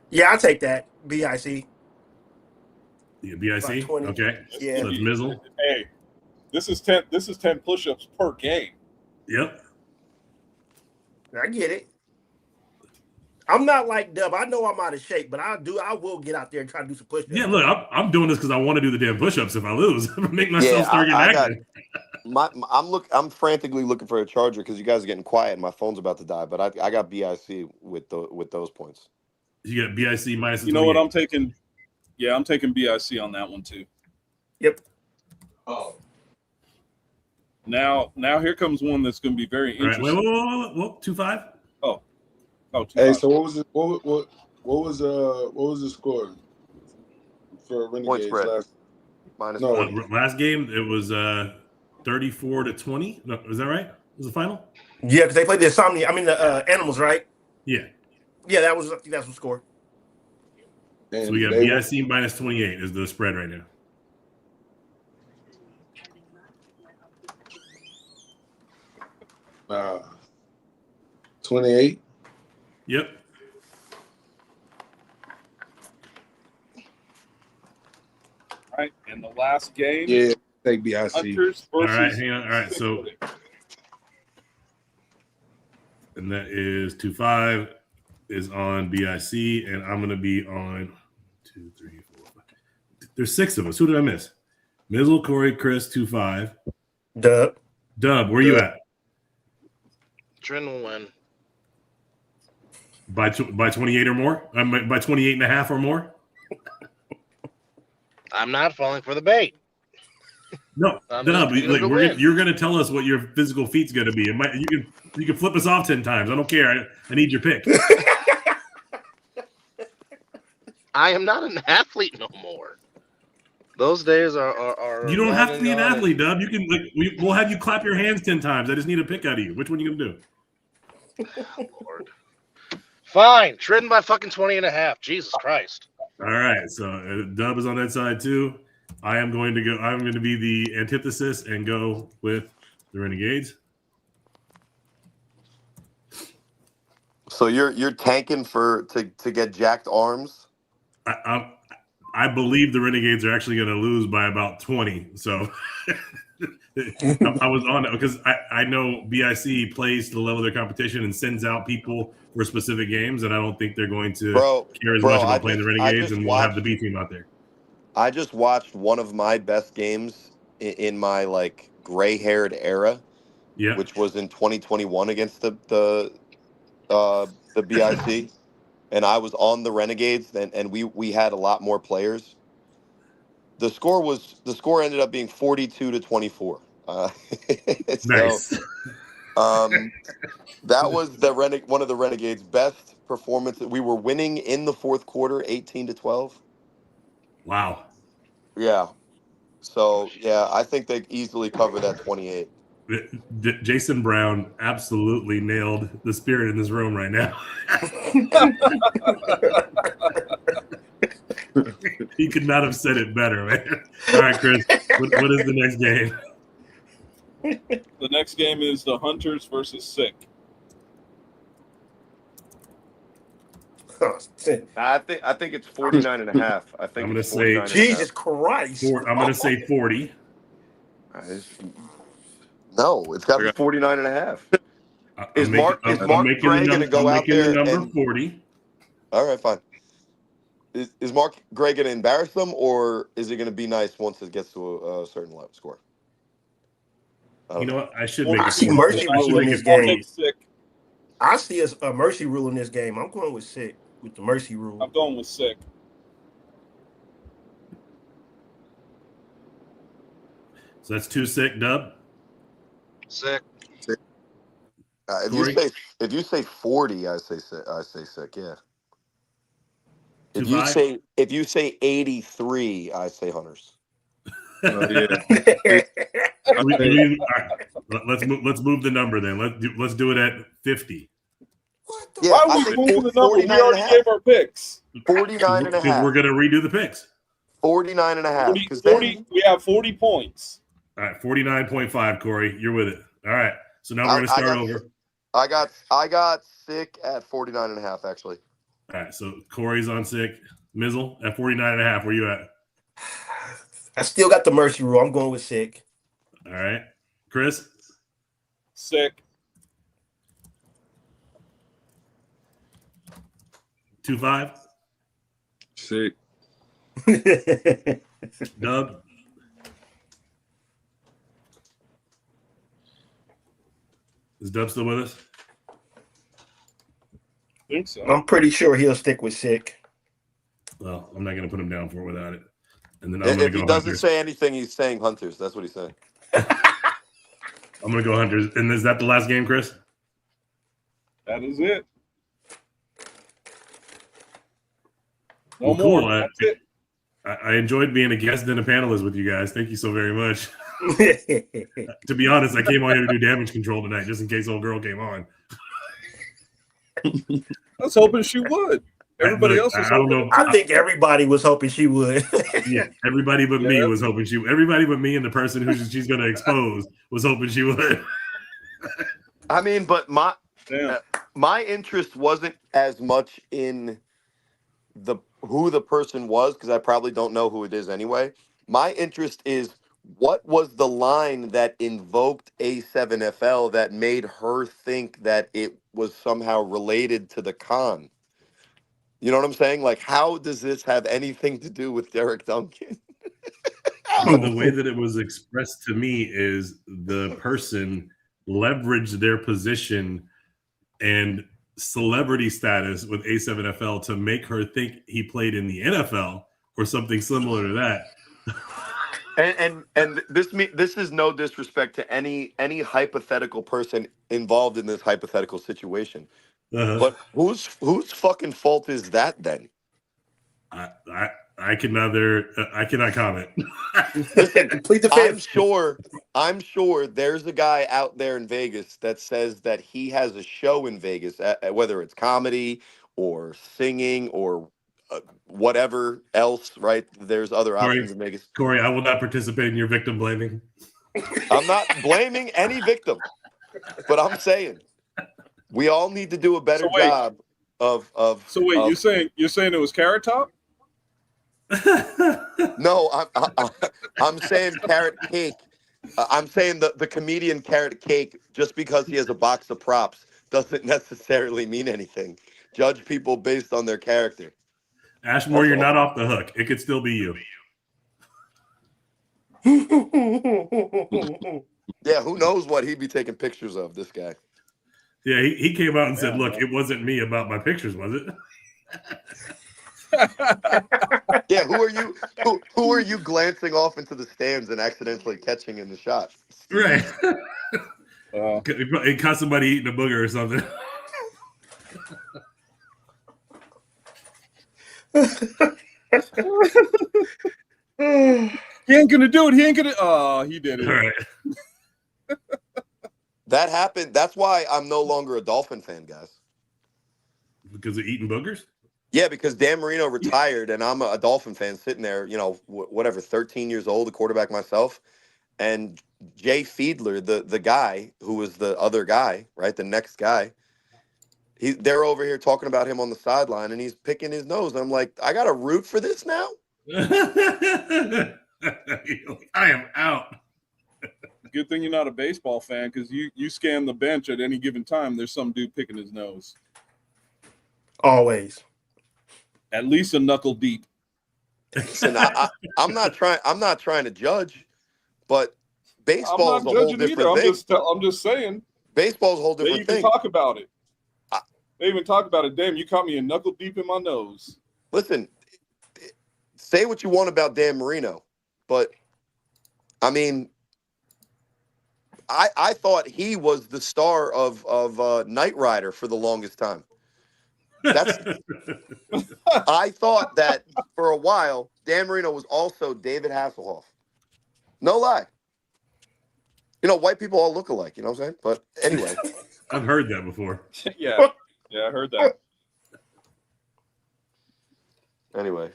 Yeah, I'll take that. BIC. Yeah, BIC? About 20. Okay. Yeah. So it's Mizzle. Hey, this is 10 push-ups per game. Yep. I get it. I'm not like Dub. I know I'm out of shape, but I will get out there and try to do some push-ups. Yeah, look, I'm doing this because I want to do the damn push-ups if I lose. Make myself start getting active. I'm frantically looking for a charger because you guys are getting quiet and my phone's about to die. But I got BIC with those points. You got BIC minus. You know what I'm taking? Yeah, I'm taking BIC on that one too. Yep. Oh. Now here comes one that's going to be very All right, interesting. whoa, 2-5. Oh, Hey, so what was it? What was the score for Point Renegades spread. last? Minus No. 20. Last game it was 34-20. No, is that right? Was the final? Yeah, because they played the Animals, right? Yeah. Yeah, that was that's the score. And So we got BIC minus 28 is the spread right now. 28. Yep. all right, and the last game. Yeah, take BIC. Hunters All versus. right, hang on. All right, so and that is 2-5 is on BIC, and I'm gonna be on 2, 3, 4, 5. There's 6 of us. Who did I miss? Mizzle, Corey, Chris, 2-5. Dub, where you at? Trin will win. By 28 or more? By 28 and a half or more? I'm not falling for the bait. No, I'm no. just picking them to win. You're going to tell us what your physical feat's going to be. You can flip us off 10 times. I don't care. I need your pick. I am not an athlete no more. Those days are You don't have to long be an gone. athlete, Dub. You can we'll have you clap your hands 10 times. I just need a pick out of you. Which one are you going to do? Lord. Fine. Trin by fucking 20.5. Jesus Christ. All right. So Dub is on that side too. I'm going to be the antithesis and go with the Renegades. So you're tanking to get jacked arms. I believe the Renegades are actually going to lose by about 20. So I was on it because I know BIC plays to the level of their competition and sends out people for specific games, and I don't think they're going to care as much about playing the Renegades, and we'll have the B team out there. I just watched one of my best games in my like gray-haired era, Yeah. which was in 2021 against the BIC, and I was on the Renegades, and we had a lot more players. The score ended up being 42-24. So Nice. that was one of the Renegades' best performances. We were winning in the fourth quarter, 18-12. Wow. Yeah. So yeah, I think they easily cover that 28. Jason Brown absolutely nailed the spirit in this room right now. He could not have said it better, man. All right, Chris, what is the next game? The next game is the Hunters versus Sick. I think it's 49.5. I think I'm gonna it's say 49.5. Jesus Christ. I'm gonna say 40. No, it's got to be 49.5. Is Mark Gray going to go out there the number and 40? All right, fine. Is Mark Gray going to embarrass them, or is it going to be nice once it gets to a certain level score? You know what? I should Well, make I it see 40. mercy I should rule in make this it 40. game. Take Sick. I see a mercy rule in this game. I'm going with Sick with the mercy rule. I'm going with Sick. So that's 2 Sick, Dub. Sick. If you say 40, I say sick. Yeah. If 2-5? you say 83, I say Hunters. Yeah. All right. Let's move the number then. Let's do it at 50. Yeah, Why I are we think moving the number? We 49 and a already half. gave our picks. 49 and a Because half. we're gonna redo the picks. 49 and a half. 40, we have 40 points. All right, 49.5, Corey. You're with it. All right. So now we're gonna start over. I got sick at 49 and a half, actually. All right, so Corey's on Sick. Mizzle at 49 and a half. Where you at? I still got the mercy rule. I'm going with Sick. All right. Chris? Sick. 2-5? Sick. Dub? Is Dub still with us? I think so. I'm pretty sure he'll stick with Sick. Well, I'm not going to put him down for without it. And then If he doesn't say anything, he's saying Hunters. That's what he's saying. I'm going to go Hunters. And is that the last game, Chris? That is it. No Well, cool. more. That's it. I enjoyed being a guest and a panelist with you guys. Thank you so very much. To be honest, I came on here to do damage control tonight, just in case old girl came on. I was hoping she would. Everybody else was hoping. I think everybody was hoping she would. Yeah, everybody but me was hoping she. Everybody but me and the person who she's going to expose was hoping she would. I mean, but my interest wasn't as much in who the person was, because I probably don't know who it is anyway. My interest is what was the line that invoked A7FL that made her think that it was somehow related to the con. You know what I'm saying? Like, how does this have anything to do with Derek Duncan? The way that it was expressed to me is the person leveraged their position and celebrity status with A7FL to make her think he played in the NFL or something similar to that. And this is no disrespect to any hypothetical person involved in this hypothetical situation. But whose fucking fault is that then? I cannot comment. Listen, I'm sure there's a guy out there in Vegas that says that he has a show in Vegas, whether it's comedy or singing or whatever else, right? There's other options in Vegas. Corey, I will not participate in your victim blaming. I'm not blaming any victim, but I'm saying we all need to do a better job of. So wait, you're saying it was Carrot Top? No, I'm saying Carrot Cake. I'm saying the comedian Carrot Cake, just because he has a box of props, doesn't necessarily mean anything. Judge people based on their character. Ashmore, you're not off the hook. It could still be you. Yeah, who knows what he'd be taking pictures of, this guy. Yeah, he came out and said, Yeah, "Look, man. it wasn't me about my pictures, was it?" Yeah, who are you? Who are you glancing off into the stands and accidentally catching in the shot? Right. Uh, It caught somebody eating a booger or something. he ain't gonna do it. He ain't gonna. Oh, he did All it. right. That happened. That's why I'm no longer a Dolphin fan, guys. Because of eating boogers? Yeah, because Dan Marino retired, and I'm a Dolphin fan sitting there, whatever, 13 years old, a quarterback myself. And Jay Fiedler, the guy who was the other guy, right, the next guy, they're over here talking about him on the sideline, and he's picking his nose. And I'm like, I got to root for this now? I am out. Good thing you're not a baseball fan, because you scan the bench at any given time. There's some dude picking his nose. Always. At least a knuckle deep. Listen, I'm not trying to judge, but I'm baseball not is a whole judging either. different thing. I'm just saying. Baseball's a whole They different even thing. talk about it. I- They even talk about it. Damn, you caught me a knuckle deep in my nose. Listen, say what you want about Dan Marino, but I mean, I thought he was the star of Knight Rider for the longest time. I thought that for a while, Dan Marino was also David Hasselhoff. No lie. White people all look alike. You know what I'm saying? But anyway, I've heard that before. Yeah, I heard that. anyway,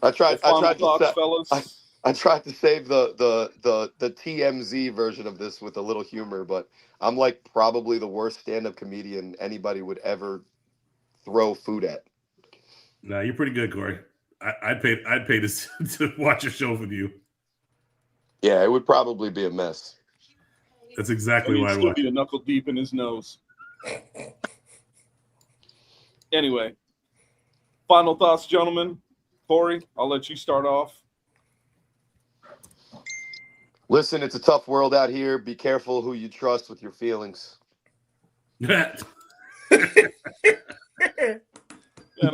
I tried. Final I tried thoughts, to. fellas. I tried to save the TMZ version of this with a little humor, but I'm like probably the worst stand-up comedian anybody would ever throw food at. Nah, you're pretty good, Corey. I'd pay to watch a show with you. Yeah, it would probably be a mess. That's exactly And why he'd I still watch be it. a knuckle deep in his nose. Anyway, final thoughts, gentlemen. Corey, I'll let you start off. Listen, it's a tough world out here. Be careful who you trust with your feelings. And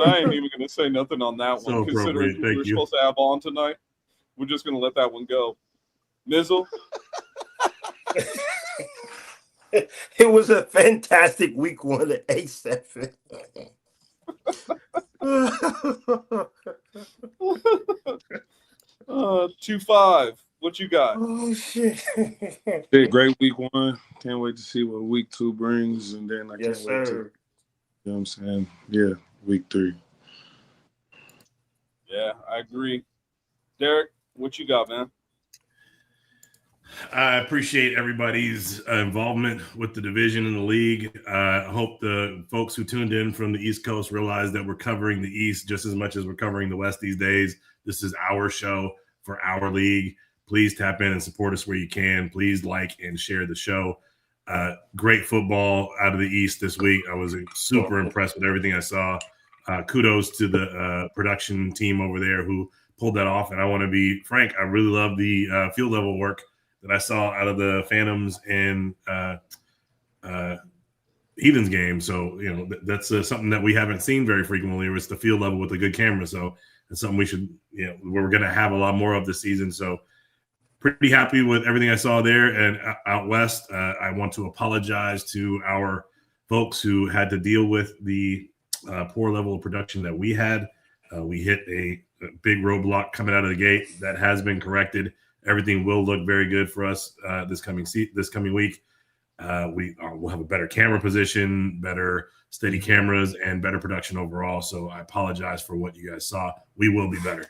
I ain't even going to say nothing on that So one, considering appropriate. who Thank we're you. supposed to have on tonight. We're just going to let that one go. Mizzle, It was a fantastic week one at A7. 2-5. What you got? Oh shit. Yeah, great week one. Can't wait to see what week two brings, and then I Yes, can't wait to. sir. You know what I'm saying? Yeah, week three. Yeah, I agree. Derek, what you got, man? I appreciate everybody's involvement with the division and the league. I hope the folks who tuned in from the East Coast realize that we're covering the East just as much as we're covering the West these days. This is our show for our league. Please tap in and support us where you can. Please like and share the show. Great football out of the East this week. I was super impressed with everything I saw. Kudos to the production team over there who pulled that off. And I want to be frank, I really love the field level work that I saw out of the Phantoms and Heathens game. So, that's something that we haven't seen very frequently, or it's the field level with a good camera. So it's something we should, we're going to have a lot more of this season. So pretty happy with everything I saw there. And out West, I want to apologize to our folks who had to deal with the poor level of production that we had. We hit a big roadblock coming out of the gate that has been corrected. Everything will look very good for us this coming week. We'll have a better camera position, better steady cameras, and better production overall. So I apologize for what you guys saw. We will be better.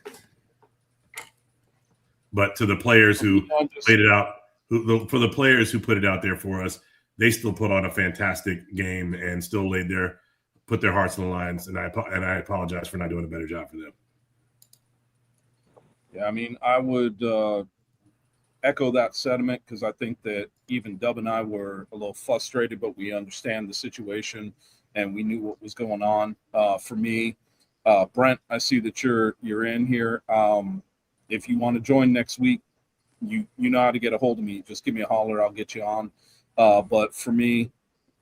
But to the players who played it out, for the players who put it out there for us, they still put on a fantastic game and still put their hearts on the lines. And I apologize for not doing a better job for them. Yeah, I mean, I would echo that sentiment, because I think that even Dub and I were a little frustrated, but we understand the situation and we knew what was going on. For me, Brent, I see that you're in here. If you want to join next week, you know how to get a hold of me. Just give me a holler. I'll get you on. But for me,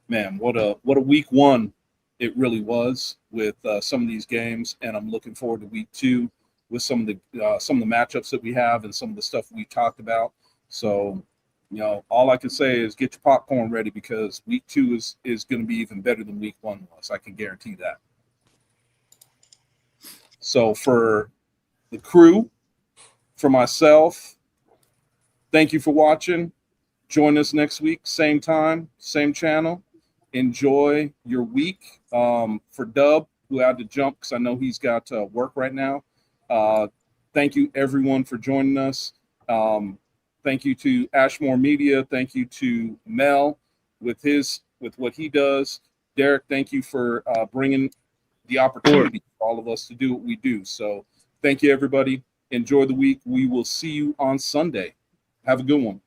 man, what a week one it really was with some of these games, and I'm looking forward to week two with some of the matchups that we have and some of the stuff we talked about. So, all I can say is get your popcorn ready because week two is going to be even better than week one was. I can guarantee that. So for the crew, for myself, thank you for watching. Join us next week, same time, same channel. Enjoy your week. For Dub, who had to jump because I know he's got work right now. Thank you, everyone, for joining us. Thank you to Ashmore Media. Thank you to Mel with what he does. Derek, thank you for bringing the opportunity for all of us to do what we do. So thank you, everybody. Enjoy the week. We will see you on Sunday. Have a good one.